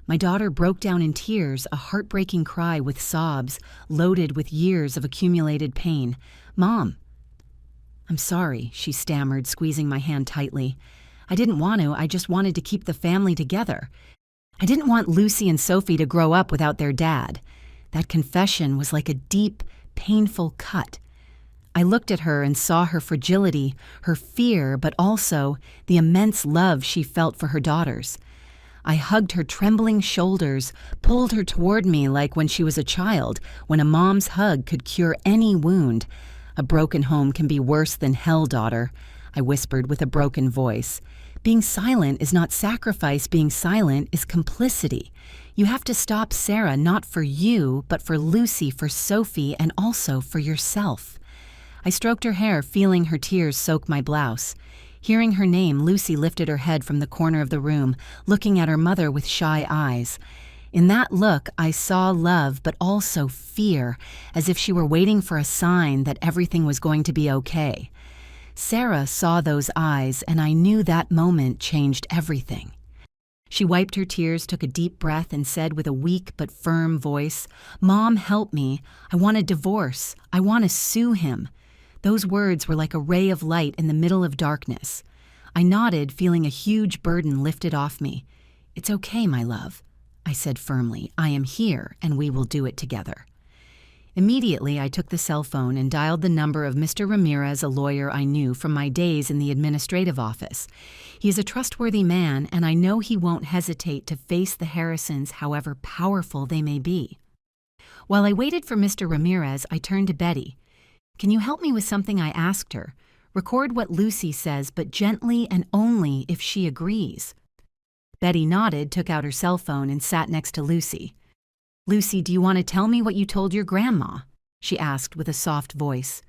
[SPEAKER 1] My daughter broke down in tears, a heartbreaking cry with sobs, loaded with years of accumulated pain. "Mom." "I'm sorry," she stammered, squeezing my hand tightly. "I didn't want to, I just wanted to keep the family together. I didn't want Lucy and Sophie to grow up without their dad." That confession was like a deep, painful cut. I looked at her and saw her fragility, her fear, but also the immense love she felt for her daughters. I hugged her trembling shoulders, pulled her toward me like when she was a child, when a mom's hug could cure any wound. "A broken home can be worse than hell, daughter," I whispered with a broken voice. "Being silent is not sacrifice. Being silent is complicity. You have to stop Sarah, not for you, but for Lucy, for Sophie, and also for yourself." I stroked her hair, feeling her tears soak my blouse. Hearing her name, Lucy lifted her head from the corner of the room, looking at her mother with shy eyes. In that look, I saw love, but also fear, as if she were waiting for a sign that everything was going to be okay. Sarah saw those eyes, and I knew that moment changed everything. She wiped her tears, took a deep breath, and said with a weak but firm voice, "Mom, help me. I want a divorce. I want to sue him." Those words were like a ray of light in the middle of darkness. I nodded, feeling a huge burden lifted off me. "It's okay, my love," I said firmly. "I am here, and we will do it together." Immediately, I took the cell phone and dialed the number of Mr. Ramirez, a lawyer I knew from my days in the administrative office. He is a trustworthy man, and I know he won't hesitate to face the Harrisons, however powerful they may be. While I waited for Mr. Ramirez, I turned to Betty. "Can you help me with something I asked her? Record what Lucy says, but gently and only if she agrees." Betty nodded, took out her cell phone, and sat next to Lucy. "Lucy, do you want to tell me what you told your grandma?" she asked with a soft voice.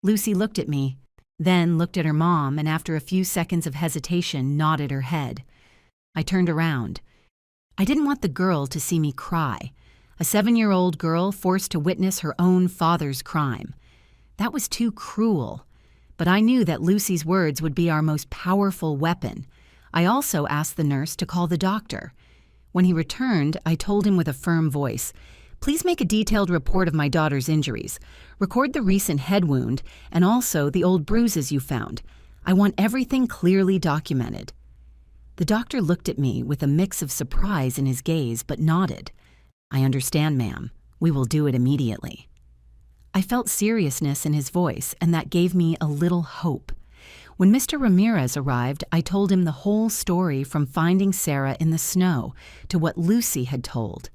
[SPEAKER 1] Lucy looked at me, then looked at her mom, and after a few seconds of hesitation, nodded her head. I turned around. I didn't want the girl to see me cry. A 7-year-old girl forced to witness her own father's crime. That was too cruel. But I knew that Lucy's words would be our most powerful weapon. I also asked the nurse to call the doctor. When he returned, I told him with a firm voice, "Please make a detailed report of my daughter's injuries. Record the recent head wound and also the old bruises you found. I want everything clearly documented." The doctor looked at me with a mix of surprise in his gaze, but nodded. "I understand, ma'am. We will do it immediately." I felt seriousness in his voice, and that gave me a little hope. When Mr. Ramirez arrived, I told him the whole story from finding Sarah in the snow to what Lucy had told.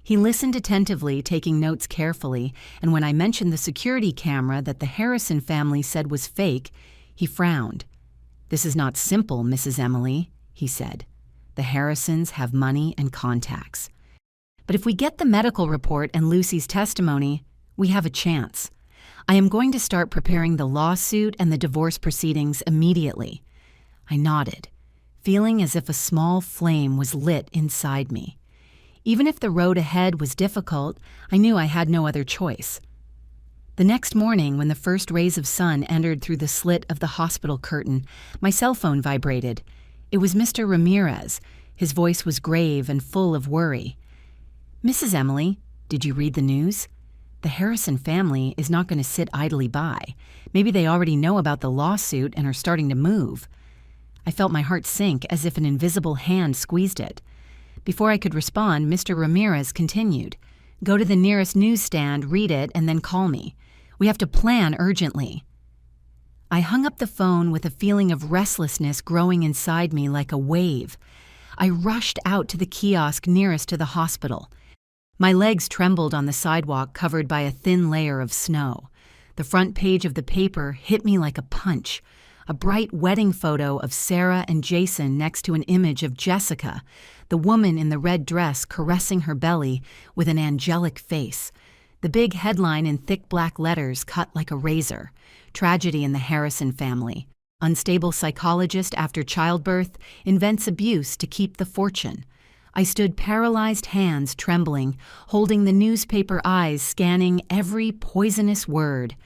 [SPEAKER 1] He listened attentively, taking notes carefully, and when I mentioned the security camera that the Harrison family said was fake, he frowned. "This is not simple, Mrs. Emily," he said. "The Harrisons have money and contacts. But if we get the medical report and Lucy's testimony, we have a chance. I am going to start preparing the lawsuit and the divorce proceedings immediately." I nodded, feeling as if a small flame was lit inside me. Even if the road ahead was difficult, I knew I had no other choice. The next morning, when the first rays of sun entered through the slit of the hospital curtain, my cell phone vibrated. It was Mr. Ramirez. His voice was grave and full of worry. "Mrs. Emily, did you read the news?" The Harrison family is not going to sit idly by. Maybe they already know about the lawsuit and are starting to move. I felt my heart sink as if an invisible hand squeezed it. Before I could respond, Mr. Ramirez continued. Go to the nearest newsstand, read it, and then call me. We have to plan urgently. I hung up the phone with a feeling of restlessness growing inside me like a wave. I rushed out to the kiosk nearest to the hospital. My legs trembled on the sidewalk covered by a thin layer of snow. The front page of the paper hit me like a punch. A bright wedding photo of Sarah and Jason next to an image of Jessica, the woman in the red dress caressing her belly with an angelic face. The big headline in thick black letters cut like a razor. Tragedy in the Harrison family. Unstable psychologist after childbirth invents abuse to keep the fortune. I stood paralyzed hands trembling, holding the newspaper eyes scanning every poisonous word.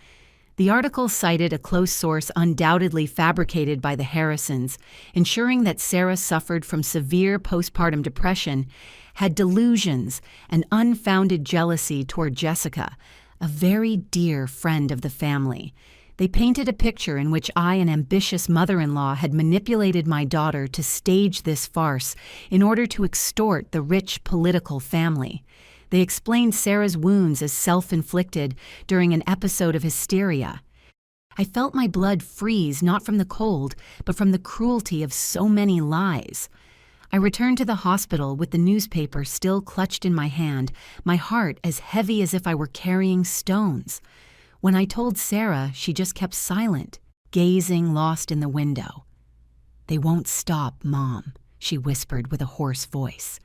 [SPEAKER 1] The article cited a close source undoubtedly fabricated by the Harrisons, ensuring that Sarah suffered from severe postpartum depression, had delusions and unfounded jealousy toward Jessica, a very dear friend of the family. They painted a picture in which I, an ambitious mother-in-law, had manipulated my daughter to stage this farce in order to extort the rich political family. They explained Sarah's wounds as self-inflicted during an episode of hysteria. I felt my blood freeze not from the cold, but from the cruelty of so many lies. I returned to the hospital with the newspaper still clutched in my hand, my heart as heavy as if I were carrying stones. When I told Sarah, she just kept silent, gazing lost in the window. "They won't stop, Mom," she whispered with a hoarse voice.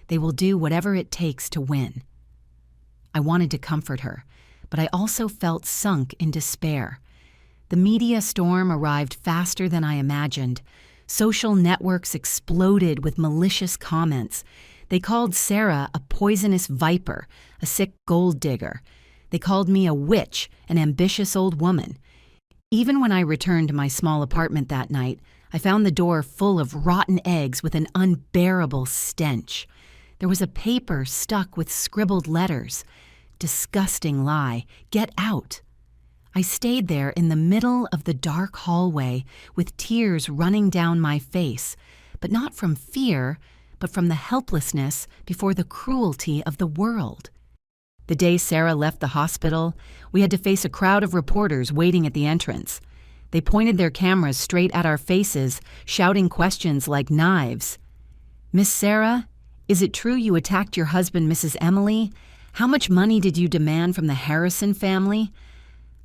[SPEAKER 1] "They will do whatever it takes to win." I wanted to comfort her, but I also felt sunk in despair. The media storm arrived faster than I imagined. Social networks exploded with malicious comments. They called Sarah a poisonous viper, a sick gold digger. They called me a witch, an ambitious old woman. Even when I returned to my small apartment that night, I found the door full of rotten eggs with an unbearable stench. There was a paper stuck with scribbled letters. Disgusting lie. Get out. I stayed there in the middle of the dark hallway with tears running down my face, but not from fear, but from the helplessness before the cruelty of the world. The day Sarah left the hospital, we had to face a crowd of reporters waiting at the entrance. They pointed their cameras straight at our faces, shouting questions like knives. "Miss Sarah, is it true you attacked your husband, Mrs. Emily? How much money did you demand from the Harrison family?"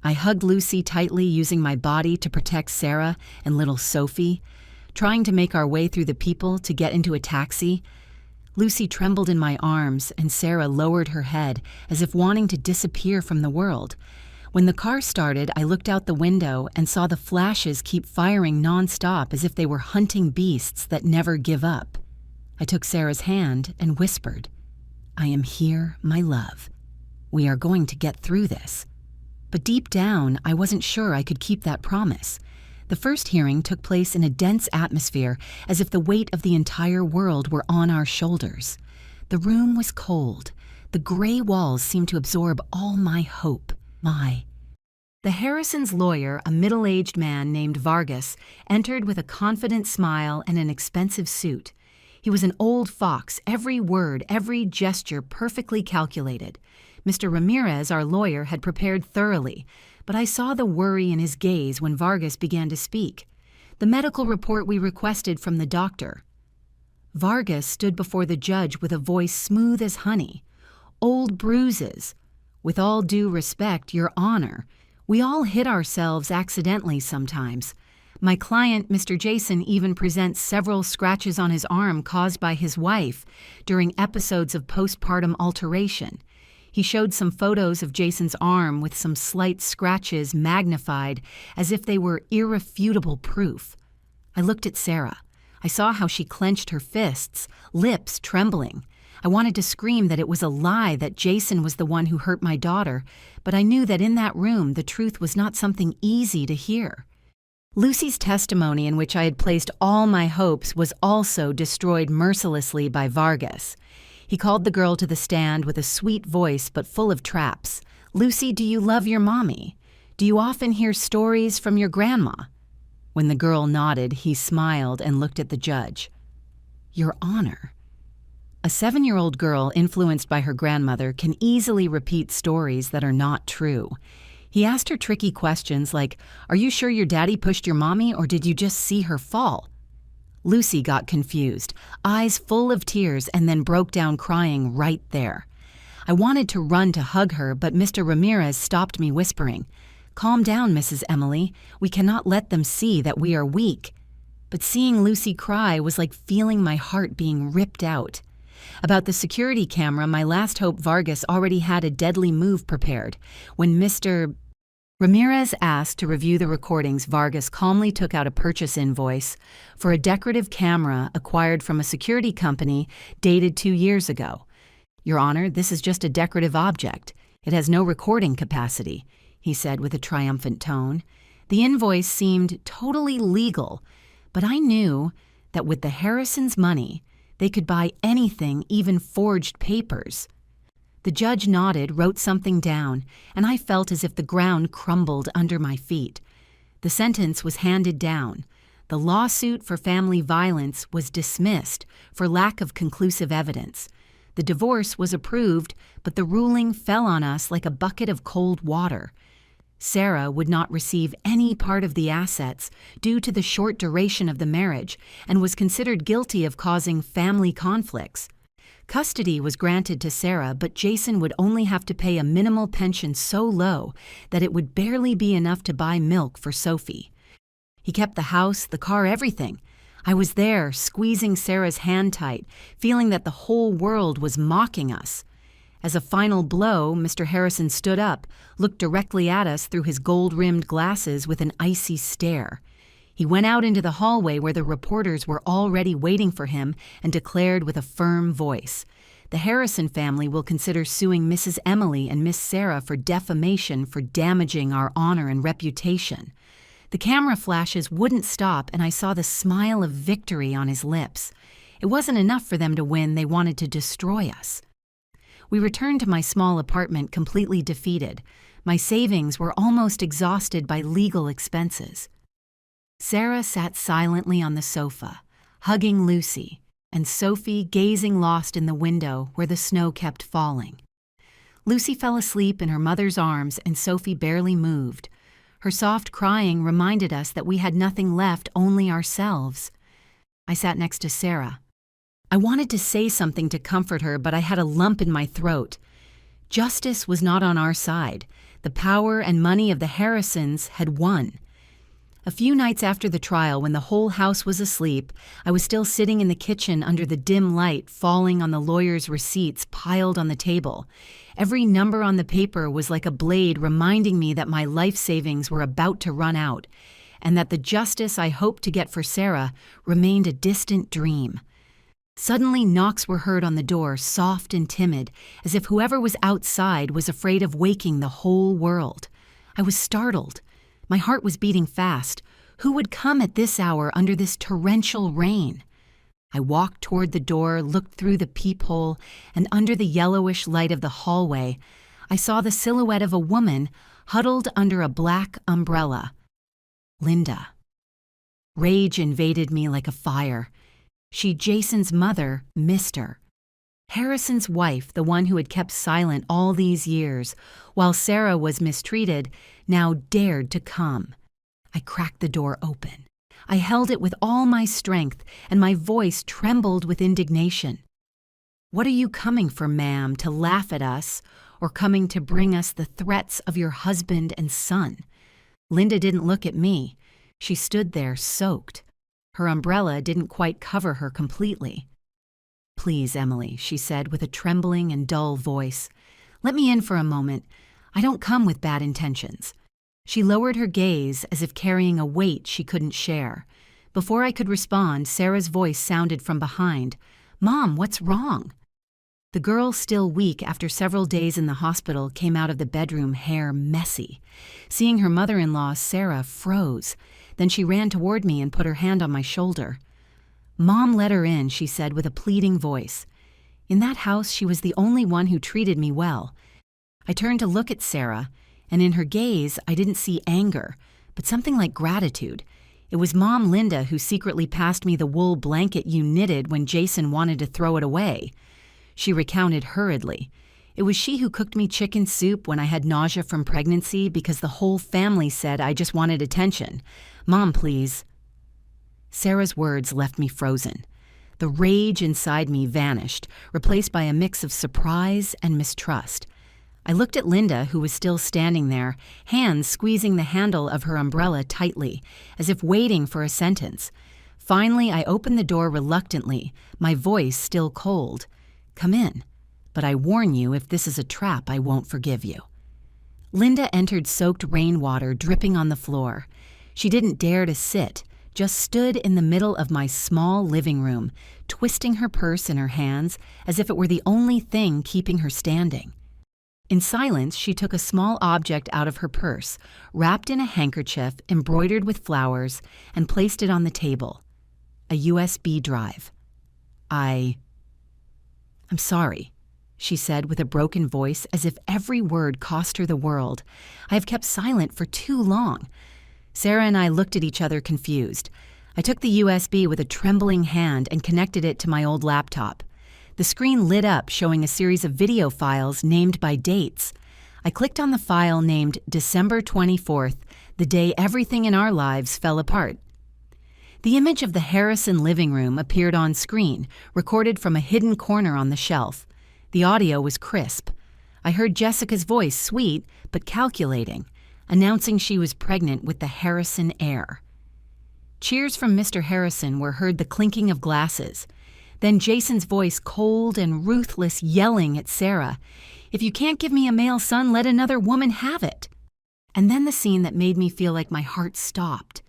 [SPEAKER 1] I hugged Lucy tightly, using my body to protect Sarah and little Sophie, trying to make our way through the people to get into a taxi. Lucy trembled in my arms, and Sarah lowered her head as if wanting to disappear from the world. When the car started, I looked out the window and saw the flashes keep firing nonstop as if they were hunting beasts that never give up. I took Sarah's hand and whispered, "I am here, my love. We are going to get through this." But deep down, I wasn't sure I could keep that promise. The first hearing took place in a dense atmosphere, as if the weight of the entire world were on our shoulders. The room was cold. The gray walls seemed to absorb all my hope. The Harrisons' lawyer, a middle-aged man named Vargas, entered with a confident smile and an expensive suit. He was an old fox, every word, every gesture perfectly calculated. Mr. Ramirez, our lawyer, had prepared thoroughly, but I saw the worry in his gaze when Vargas began to speak. The medical report we requested from the doctor. Vargas stood before the judge with a voice smooth as honey. "Old bruises. With all due respect, Your Honor, we all hit ourselves accidentally sometimes. My client, Mr. Jason, even presents several scratches on his arm caused by his wife during episodes of postpartum alteration. He showed some photos of Jason's arm with some slight scratches magnified as if they were irrefutable proof." I looked at Sarah. I saw how she clenched her fists, lips trembling. I wanted to scream that it was a lie that Jason was the one who hurt my daughter, but I knew that in that room the truth was not something easy to hear. Lucy's testimony, in which I had placed all my hopes, was also destroyed mercilessly by Vargas. He called the girl to the stand with a sweet voice but full of traps. "Lucy, do you love your mommy? Do you often hear stories from your grandma?" When the girl nodded, he smiled and looked at the judge. "Your Honor." A 7-year-old girl influenced by her grandmother can easily repeat stories that are not true. He asked her tricky questions like, "Are you sure your daddy pushed your mommy, or did you just see her fall?" Lucy got confused, eyes full of tears, and then broke down crying right there. I wanted to run to hug her, but Mr. Ramirez stopped me, whispering, "Calm down, Mrs. Emily. We cannot let them see that we are weak." But seeing Lucy cry was like feeling my heart being ripped out. About the security camera, my last hope Vargas already had a deadly move prepared. When Mr. Ramirez asked to review the recordings, Vargas calmly took out a purchase invoice for a decorative camera acquired from a security company dated 2 years ago. "Your Honor, this is just a decorative object. It has no recording capacity," he said with a triumphant tone. The invoice seemed totally legal, but I knew that with the Harrisons' money, they could buy anything, even forged papers. The judge nodded, wrote something down, and I felt as if the ground crumbled under my feet. The sentence was handed down. The lawsuit for family violence was dismissed for lack of conclusive evidence. The divorce was approved, but the ruling fell on us like a bucket of cold water. Sarah would not receive any part of the assets due to the short duration of the marriage and was considered guilty of causing family conflicts. Custody was granted to Sarah, but Jason would only have to pay a minimal pension so low that it would barely be enough to buy milk for Sophie. He kept the house, the car, everything. I was there, squeezing Sarah's hand tight, feeling that the whole world was mocking us. As a final blow, Mr. Harrison stood up, looked directly at us through his gold-rimmed glasses with an icy stare. He went out into the hallway where the reporters were already waiting for him and declared with a firm voice, "The Harrison family will consider suing Mrs. Emily and Miss Sarah for defamation for damaging our honor and reputation." The camera flashes wouldn't stop, and I saw the smile of victory on his lips. It wasn't enough for them to win, they wanted to destroy us. We returned to my small apartment completely defeated. My savings were almost exhausted by legal expenses. Sarah sat silently on the sofa, hugging Lucy, and Sophie gazing lost in the window where the snow kept falling. Lucy fell asleep in her mother's arms, and Sophie barely moved. Her soft crying reminded us that we had nothing left, only ourselves. I sat next to Sarah. I wanted to say something to comfort her, but I had a lump in my throat. Justice was not on our side. The power and money of the Harrisons had won. A few nights after the trial, when the whole house was asleep, I was still sitting in the kitchen under the dim light falling on the lawyer's receipts piled on the table. Every number on the paper was like a blade reminding me that my life savings were about to run out, and that the justice I hoped to get for Sarah remained a distant dream. Suddenly, knocks were heard on the door, soft and timid, as if whoever was outside was afraid of waking the whole world. I was startled. My heart was beating fast. Who would come at this hour under this torrential rain? I walked toward the door, looked through the peephole, and under the yellowish light of the hallway, I saw the silhouette of a woman huddled under a black umbrella. Linda. Rage invaded me like a fire. She, Jason's mother, missed her. Harrison's wife, the one who had kept silent all these years, while Sarah was mistreated, now dared to come. I cracked the door open. I held it with all my strength, and my voice trembled with indignation. "What are you coming for, ma'am, to laugh at us, or coming to bring us the threats of your husband and son?" Linda didn't look at me. She stood there, soaked. Her umbrella didn't quite cover her completely. "Please, Emily," she said with a trembling and dull voice. "Let me in for a moment. I don't come with bad intentions." She lowered her gaze as if carrying a weight she couldn't share. Before I could respond, Sarah's voice sounded from behind. "Mom, what's wrong?" The girl, still weak after several days in the hospital, came out of the bedroom, hair messy. Seeing her mother-in-law, Sarah froze. Then she ran toward me and put her hand on my shoulder. "Mom let her in," she said with a pleading voice. In that house, she was the only one who treated me well. I turned to look at Sarah, and in her gaze I didn't see anger, but something like gratitude. It was Mom Linda who secretly passed me the wool blanket you knitted when Jason wanted to throw it away. She recounted hurriedly. It was she who cooked me chicken soup when I had nausea from pregnancy because the whole family said I just wanted attention. Mom, please. Sarah's words left me frozen. The rage inside me vanished, replaced by a mix of surprise and mistrust. I looked at Linda, who was still standing there, hands squeezing the handle of her umbrella tightly, as if waiting for a sentence. Finally, I opened the door reluctantly, my voice still cold. Come in, but I warn you, if this is a trap, I won't forgive you. Linda entered soaked rainwater dripping on the floor. She didn't dare to sit, just stood in the middle of my small living room, twisting her purse in her hands as if it were the only thing keeping her standing. In silence, she took a small object out of her purse, wrapped in a handkerchief embroidered with flowers, and placed it on the table. A USB drive. I'm sorry, she said with a broken voice as if every word cost her the world. I have kept silent for too long. Sarah and I looked at each other confused. I took the USB with a trembling hand and connected it to my old laptop. The screen lit up, showing a series of video files named by dates. I clicked on the file named December 24th, the day everything in our lives fell apart. The image of the Harrison living room appeared on screen, recorded from a hidden corner on the shelf. The audio was crisp. I heard Jessica's voice, sweet but calculating, announcing she was pregnant with the Harrison heir. Cheers from Mr. Harrison were heard, the clinking of glasses. Then Jason's voice, cold and ruthless, yelling at Sarah, "If you can't give me a male son, let another woman have it." And then the scene that made me feel like my heart stopped.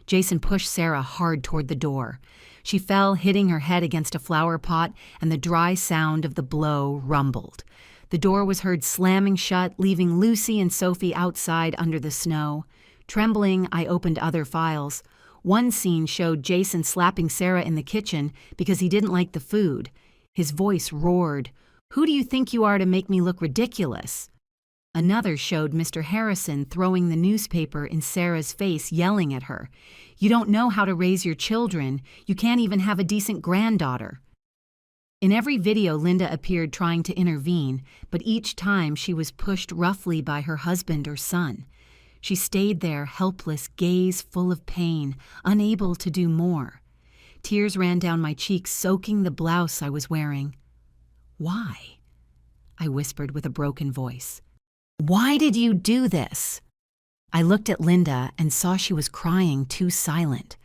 [SPEAKER 1] Jason pushed Sarah hard toward the door. She fell, hitting her head against a flower pot, and the dry sound of the blow rumbled. The door was heard slamming shut, leaving Lucy and Sophie outside under the snow. Trembling, I opened other files. One scene showed Jason slapping Sarah in the kitchen because he didn't like the food. His voice roared, "Who do you think you are to make me look ridiculous?" Another showed Mr. Harrison throwing the newspaper in Sarah's face, yelling at her, "You don't know how to raise your children. You can't even have a decent granddaughter." In every video, Linda appeared trying to intervene, but each time she was pushed roughly by her husband or son. She stayed there, helpless, gaze full of pain, unable to do more. Tears ran down my cheeks, soaking the blouse I was wearing. "Why?" I whispered with a broken voice. "Why did you do this?" I looked at Linda and saw she was crying, too silent.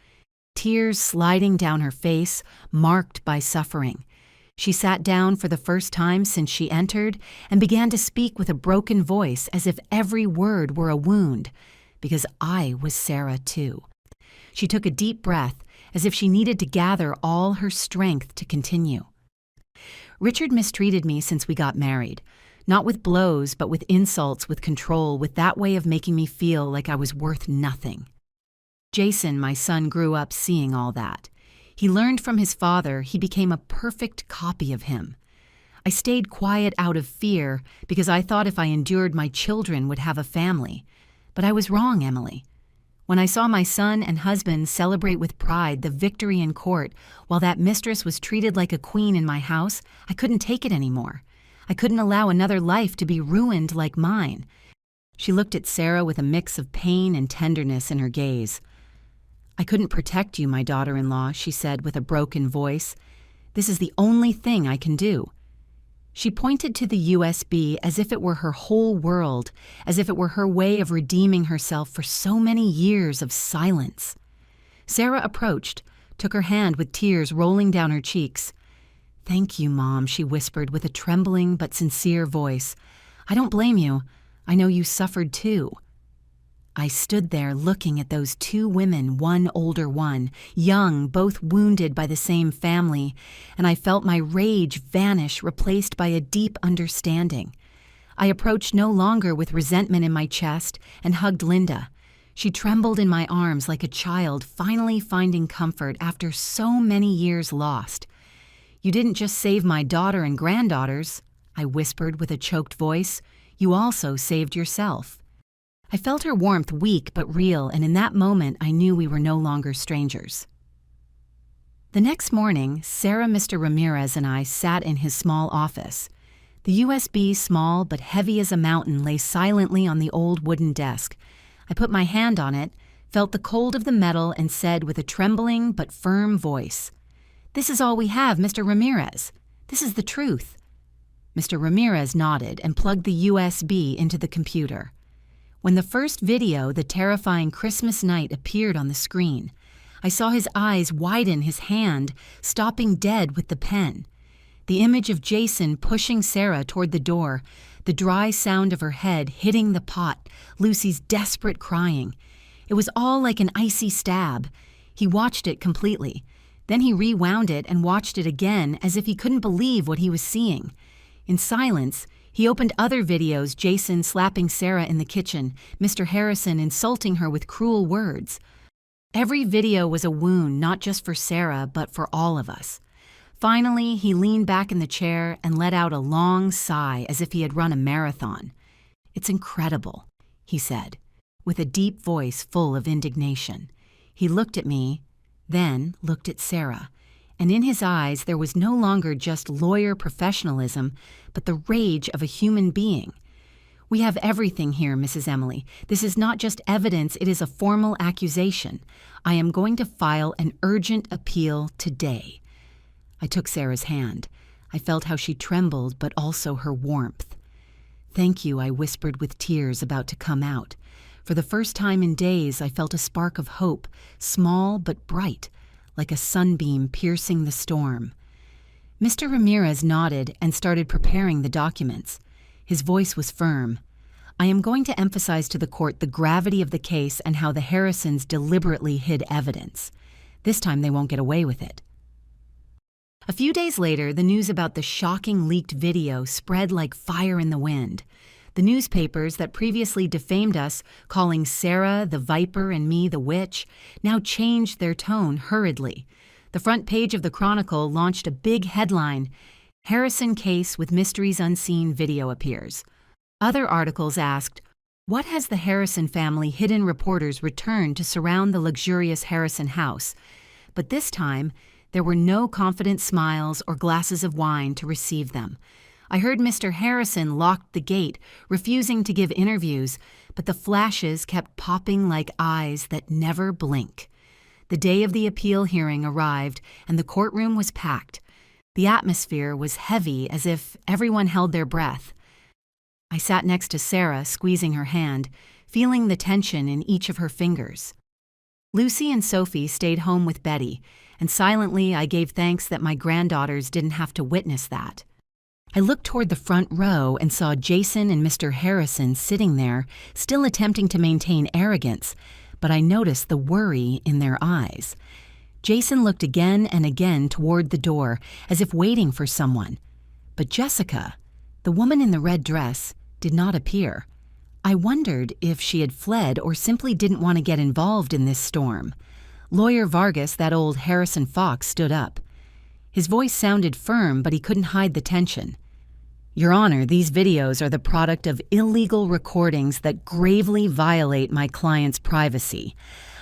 [SPEAKER 1] Tears sliding down her face, marked by suffering. She sat down for the first time since she entered and began to speak with a broken voice, as if every word were a wound, because I was Sarah too. She took a deep breath, as if she needed to gather all her strength to continue. "Richard mistreated me since we got married. Not with blows, but with insults, with control, with that way of making me feel like I was worth nothing. Jason, my son, grew up seeing all that. He learned from his father. He became a perfect copy of him. I stayed quiet out of fear because I thought if I endured, my children would have a family. But I was wrong, Emily. When I saw my son and husband celebrate with pride the victory in court while that mistress was treated like a queen in my house, I couldn't take it anymore. I couldn't allow another life to be ruined like mine." She looked at Sarah with a mix of pain and tenderness in her gaze. "I couldn't protect you, my daughter-in-law," she said with a broken voice. "This is the only thing I can do." She pointed to the USB as if it were her whole world, as if it were her way of redeeming herself for so many years of silence. Sarah approached, took her hand with tears rolling down her cheeks. "Thank you, Mom," she whispered with a trembling but sincere voice. "I don't blame you. I know you suffered too." I stood there looking at those two women, one older one, young, both wounded by the same family, and I felt my rage vanish, replaced by a deep understanding. I approached no longer with resentment in my chest and hugged Linda. She trembled in my arms like a child finally finding comfort after so many years lost. "You didn't just save my daughter and granddaughters," I whispered with a choked voice. You also saved yourself." I felt her warmth weak but real, and in that moment I knew we were no longer strangers. The next morning, Sarah, Mr. Ramirez, and I sat in his small office. The USB, small but heavy as a mountain, lay silently on the old wooden desk. I put my hand on it, felt the cold of the metal, and said with a trembling but firm voice, "This is all we have, Mr. Ramirez. This is the truth." Mr. Ramirez nodded and plugged the USB into the computer. When the first video, The Terrifying Christmas Night, appeared on the screen, I saw his eyes widen, his hand stopping dead with the pen. The image of Jason pushing Sarah toward the door, the dry sound of her head hitting the pot, Lucy's desperate crying. It was all like an icy stab. He watched it completely. Then he rewound it and watched it again as if he couldn't believe what he was seeing. In silence, he opened other videos, Jason slapping Sarah in the kitchen, Mr. Harrison insulting her with cruel words. Every video was a wound, not just for Sarah, but for all of us. Finally, he leaned back in the chair and let out a long sigh as if he had run a marathon. "It's incredible," he said, with a deep voice full of indignation. He looked at me, then looked at Sarah, and in his eyes there was no longer just lawyer professionalism, but the rage of a human being. "We have everything here, Mrs. Emily. This is not just evidence, it is a formal accusation. I am going to file an urgent appeal today." I took Sarah's hand. I felt how she trembled, but also her warmth. "Thank you," I whispered with tears about to come out. For the first time in days, I felt a spark of hope, small but bright, like a sunbeam piercing the storm. Mr. Ramirez nodded and started preparing the documents. His voice was firm. "I am going to emphasize to the court the gravity of the case and how the Harrisons deliberately hid evidence. This time they won't get away with it." A few days later, the news about the shocking leaked video spread like fire in the wind. The newspapers that previously defamed us, calling Sarah the viper and me the witch, now changed their tone hurriedly. The front page of the Chronicle launched a big headline, "Harrison Case with Mysteries Unseen Video Appears." Other articles asked, "What has the Harrison family hidden reporters returned to surround the luxurious Harrison house?" But this time, there were no confident smiles or glasses of wine to receive them. I heard Mr. Harrison locked the gate, refusing to give interviews, but the flashes kept popping like eyes that never blink. The day of the appeal hearing arrived, and the courtroom was packed. The atmosphere was heavy, as if everyone held their breath. I sat next to Sarah, squeezing her hand, feeling the tension in each of her fingers. Lucy and Sophie stayed home with Betty, and silently I gave thanks that my granddaughters didn't have to witness that. I looked toward the front row and saw Jason and Mr. Harrison sitting there, still attempting to maintain arrogance, but I noticed the worry in their eyes. Jason looked again and again toward the door, as if waiting for someone. But Jessica, the woman in the red dress, did not appear. I wondered if she had fled or simply didn't want to get involved in this storm. Lawyer Vargas, that old Harrison fox, stood up. His voice sounded firm, but he couldn't hide the tension. "Your Honor, these videos are the product of illegal recordings that gravely violate my client's privacy.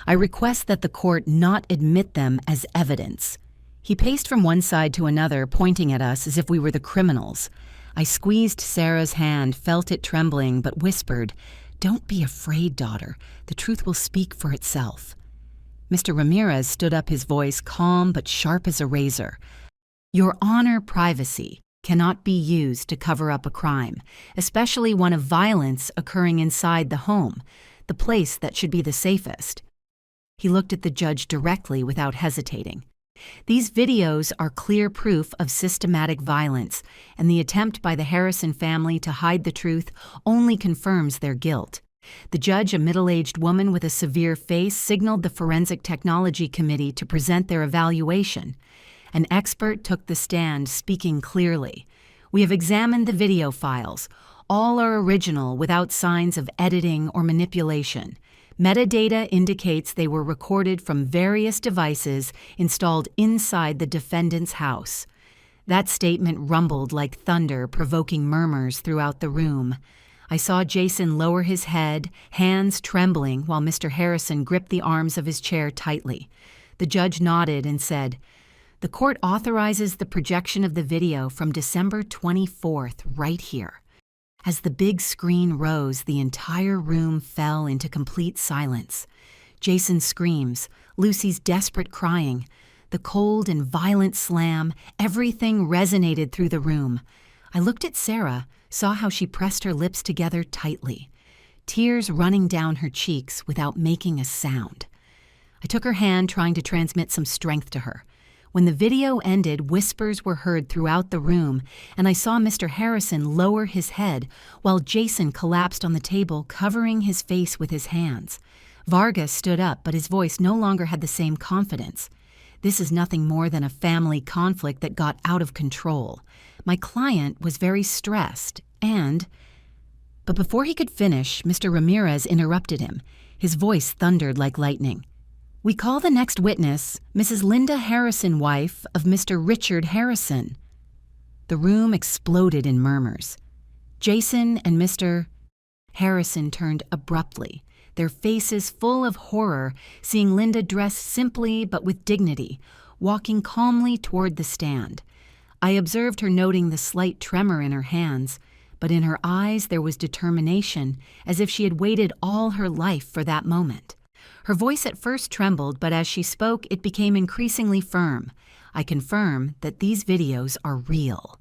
[SPEAKER 1] I request that the court not admit them as evidence." He paced from one side to another, pointing at us as if we were the criminals. I squeezed Sarah's hand, felt it trembling, but whispered, "Don't be afraid, daughter. The truth will speak for itself." Mr. Ramirez stood up, his voice calm but sharp as a razor. "Your Honor, privacy cannot be used to cover up a crime, especially one of violence occurring inside the home, the place that should be the safest." He looked at the judge directly without hesitating. "These videos are clear proof of systematic violence, and the attempt by the Harrison family to hide the truth only confirms their guilt." The judge, a middle-aged woman with a severe face, signaled the Forensic Technology Committee to present their evaluation. An expert took the stand, speaking clearly. "We have examined the video files. All are original, without signs of editing or manipulation. Metadata indicates they were recorded from various devices installed inside the defendant's house." That statement rumbled like thunder, provoking murmurs throughout the room. I saw Jason lower his head, hands trembling, while Mr. Harrison gripped the arms of his chair tightly. The judge nodded and said, "The court authorizes the projection of the video from December 24th, right here." As the big screen rose, the entire room fell into complete silence. Jason's screams, Lucy's desperate crying, the cold and violent slam, everything resonated through the room. I looked at Sarah, saw how she pressed her lips together tightly, tears running down her cheeks without making a sound. I took her hand, trying to transmit some strength to her. When the video ended, whispers were heard throughout the room, and I saw Mr. Harrison lower his head while Jason collapsed on the table, covering his face with his hands. Vargas stood up, but his voice no longer had the same confidence. This is nothing more than a family conflict that got out of control. My client was very stressed, But before he could finish, Mr. Ramirez interrupted him. His voice thundered like lightning. "We call the next witness Mrs. Linda Harrison, wife of Mr. Richard Harrison." The room exploded in murmurs. Jason and Mr. Harrison turned abruptly, their faces full of horror, seeing Linda dressed simply but with dignity, walking calmly toward the stand. I observed her noting the slight tremor in her hands, but in her eyes there was determination, as if she had waited all her life for that moment. Her voice at first trembled, but as she spoke, it became increasingly firm. "I confirm that these videos are real."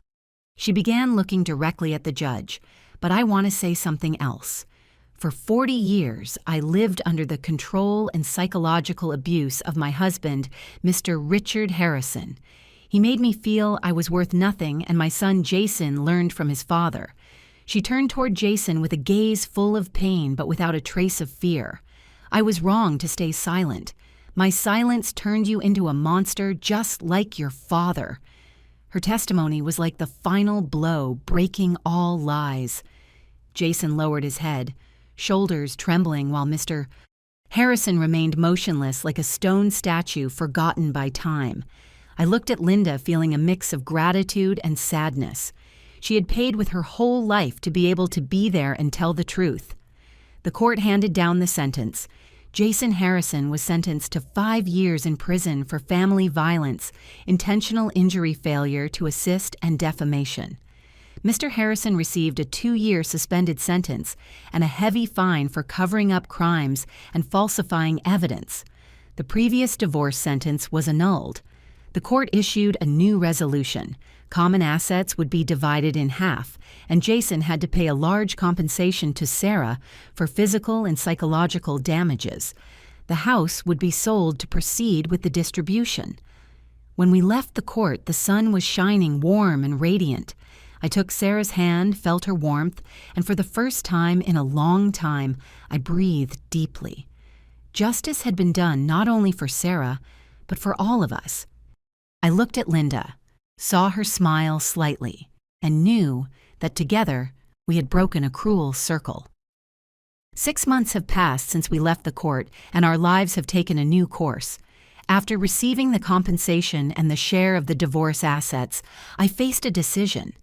[SPEAKER 1] She began looking directly at the judge, "But I want to say something else. For 40 years, I lived under the control and psychological abuse of my husband, Mr. Richard Harrison. He made me feel I was worth nothing, and my son Jason learned from his father." She turned toward Jason with a gaze full of pain but without a trace of fear. "I was wrong to stay silent. My silence turned you into a monster just like your father." Her testimony was like the final blow, breaking all lies. Jason lowered his head, shoulders trembling, while Mr. Harrison remained motionless like a stone statue forgotten by time. I looked at Linda, feeling a mix of gratitude and sadness. She had paid with her whole life to be able to be there and tell the truth. The court handed down the sentence. Jason Harrison was sentenced to 5 years in prison for family violence, intentional injury failure to assist, and defamation. Mr. Harrison received a 2-year suspended sentence and a heavy fine for covering up crimes and falsifying evidence. The previous divorce sentence was annulled. The court issued a new resolution. Common assets would be divided in half, and Jason had to pay a large compensation to Sarah for physical and psychological damages. The house would be sold to proceed with the distribution. When we left the court, the sun was shining warm and radiant. I took Sarah's hand, felt her warmth, and for the first time in a long time, I breathed deeply. Justice had been done not only for Sarah, but for all of us. I looked at Linda, saw her smile slightly, and knew that together we had broken a cruel circle. 6 months have passed since we left the court, and our lives have taken a new course. After receiving the compensation and the share of the divorce assets, I faced a decision: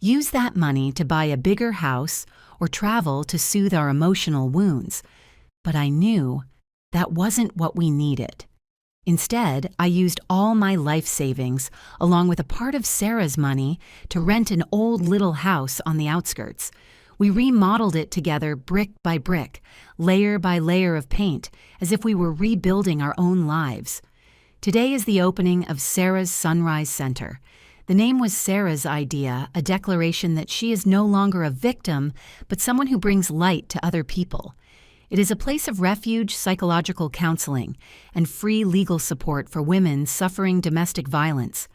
[SPEAKER 1] use that money to buy a bigger house or travel to soothe our emotional wounds. But I knew that wasn't what we needed. Instead, I used all my life savings, along with a part of Sarah's money, to rent an old little house on the outskirts. We remodeled it together brick by brick, layer by layer of paint, as if we were rebuilding our own lives. Today is the opening of Sarah's Sunrise Center. The name was Sarah's idea, a declaration that she is no longer a victim, but someone who brings light to other people. It is a place of refuge, psychological counseling, and free legal support for women suffering domestic violence.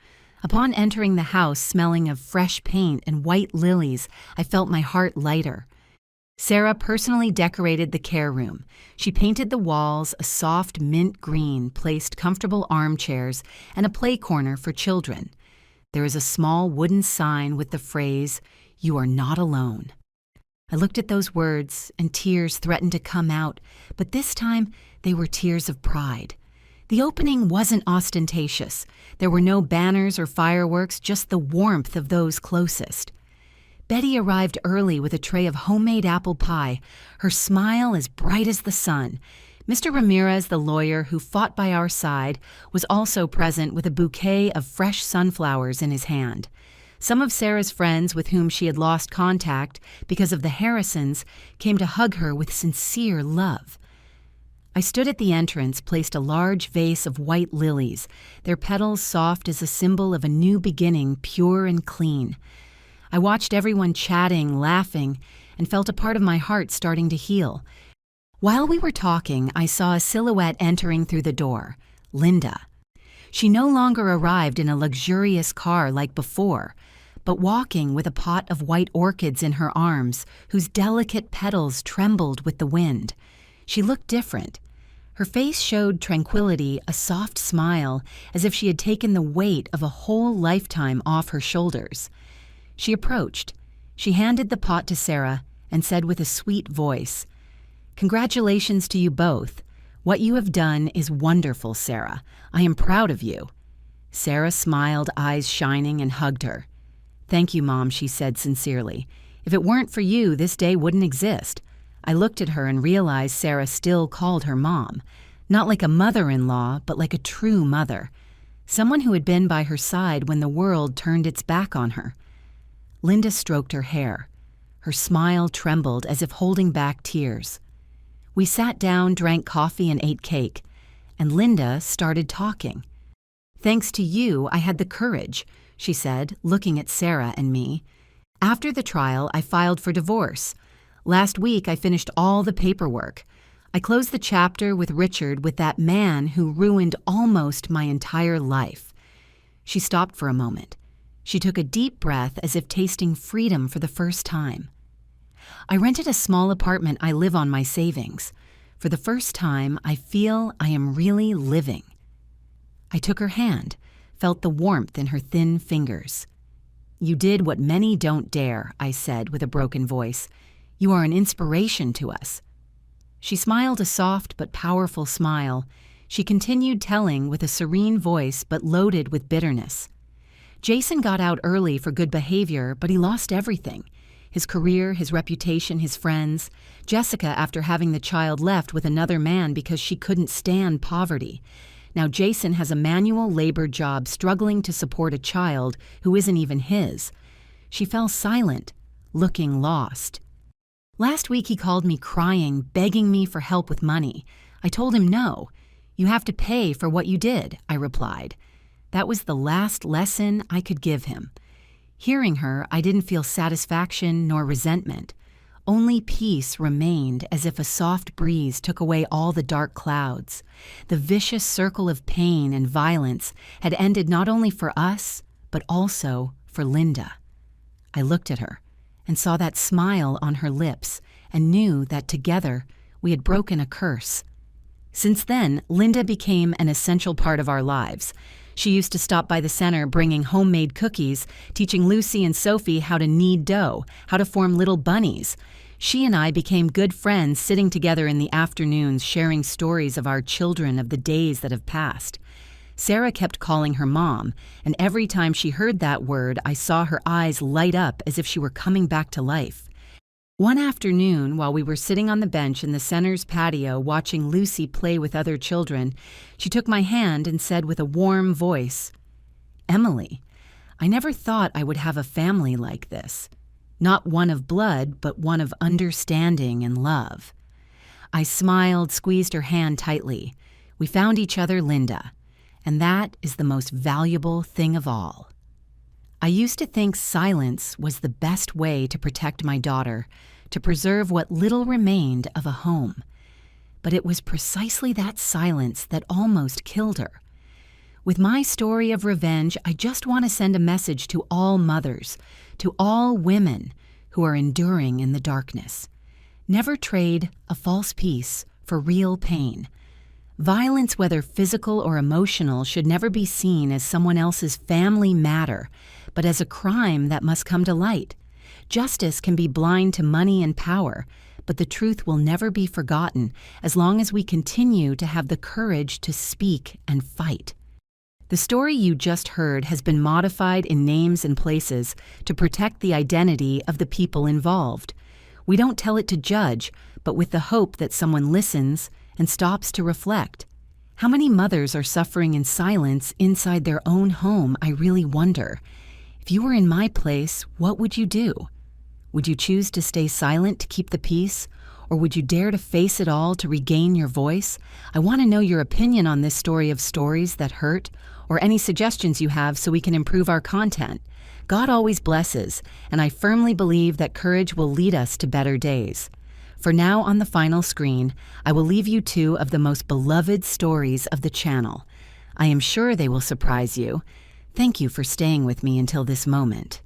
[SPEAKER 1] Upon entering the house smelling of fresh paint and white lilies, I felt my heart lighter. Sarah personally decorated the care room. She painted the walls a soft mint green, placed comfortable armchairs, and a play corner for children. There is a small wooden sign with the phrase, "You are not alone." I looked at those words, and tears threatened to come out, but this time they were tears of pride. The opening wasn't ostentatious. There were no banners or fireworks, just the warmth of those closest. Betty arrived early with a tray of homemade apple pie, her smile as bright as the sun. Mr. Ramirez, the lawyer who fought by our side, was also present with a bouquet of fresh sunflowers in his hand. Some of Sarah's friends with whom she had lost contact because of the Harrisons came to hug her with sincere love. I stood at the entrance, placed a large vase of white lilies, their petals soft as a symbol of a new beginning, pure and clean. I watched everyone chatting, laughing, and felt a part of my heart starting to heal. While we were talking, I saw a silhouette entering through the door, Linda. She no longer arrived in a luxurious car like before, but walking with a pot of white orchids in her arms, whose delicate petals trembled with the wind. She looked different. Her face showed tranquility, a soft smile, as if she had taken the weight of a whole lifetime off her shoulders. She approached. She handed the pot to Sarah and said with a sweet voice, "Congratulations to you both. What you have done is wonderful, Sarah. I am proud of you." Sarah smiled, eyes shining, and hugged her. "Thank you, Mom," she said sincerely. "If it weren't for you, this day wouldn't exist." I looked at her and realized Sarah still called her Mom, not like a mother-in-law, but like a true mother, someone who had been by her side when the world turned its back on her. Linda stroked her hair. Her smile trembled as if holding back tears. We sat down, drank coffee, and ate cake, and Linda started talking. "Thanks to you, I had the courage," she said, looking at Sarah and me. "After the trial, I filed for divorce. Last week, I finished all the paperwork. I closed the chapter with Richard with that man who ruined almost my entire life." She stopped for a moment. She took a deep breath as if tasting freedom for the first time. "I rented a small apartment I live on my savings. For the first time, I feel I am really living." I took her hand, felt the warmth in her thin fingers. "You did what many don't dare," I said with a broken voice. "You are an inspiration to us." She smiled a soft but powerful smile. She continued telling with a serene voice but loaded with bitterness. "Jason got out early for good behavior, but he lost everything. His career, his reputation, his friends. Jessica, after having the child, left with another man because she couldn't stand poverty. Now Jason has a manual labor job struggling to support a child who isn't even his." She fell silent, looking lost. "Last week he called me crying, begging me for help with money. I told him no. You have to pay for what you did," I replied. That was the last lesson I could give him. Hearing her, I didn't feel satisfaction nor resentment. Only peace remained, as if a soft breeze took away all the dark clouds. The vicious circle of pain and violence had ended not only for us, but also for Linda. I looked at her and saw that smile on her lips and knew that together we had broken a curse. Since then, Linda became an essential part of our lives. She used to stop by the center bringing homemade cookies, teaching Lucy and Sophie how to knead dough, how to form little bunnies. She and I became good friends, sitting together in the afternoons, sharing stories of our children, of the days that have passed. Sarah kept calling her Mom, and every time she heard that word, I saw her eyes light up as if she were coming back to life. One afternoon, while we were sitting on the bench in the center's patio watching Lucy play with other children, she took my hand and said with a warm voice, "Emily, I never thought I would have a family like this. Not one of blood, but one of understanding and love." I smiled, squeezed her hand tightly. We found each other, Linda, and that is the most valuable thing of all. I used to think silence was the best way to protect my daughter, to preserve what little remained of a home. But it was precisely that silence that almost killed her. With my story of revenge, I just want to send a message to all mothers, to all women who are enduring in the darkness. Never trade a false peace for real pain. Violence, whether physical or emotional, should never be seen as someone else's family matter, but as a crime that must come to light. Justice can be blind to money and power, but the truth will never be forgotten as long as we continue to have the courage to speak and fight. The story you just heard has been modified in names and places to protect the identity of the people involved. We don't tell it to judge, but with the hope that someone listens and stops to reflect. How many mothers are suffering in silence inside their own home, I really wonder. If you were in my place, what would you do? Would you choose to stay silent to keep the peace? Or would you dare to face it all to regain your voice? I want to know your opinion on this story of stories that hurt, or any suggestions you have so we can improve our content. God always blesses, and I firmly believe that courage will lead us to better days. For now, on the final screen, I will leave you two of the most beloved stories of the channel. I am sure they will surprise you. Thank you for staying with me until this moment.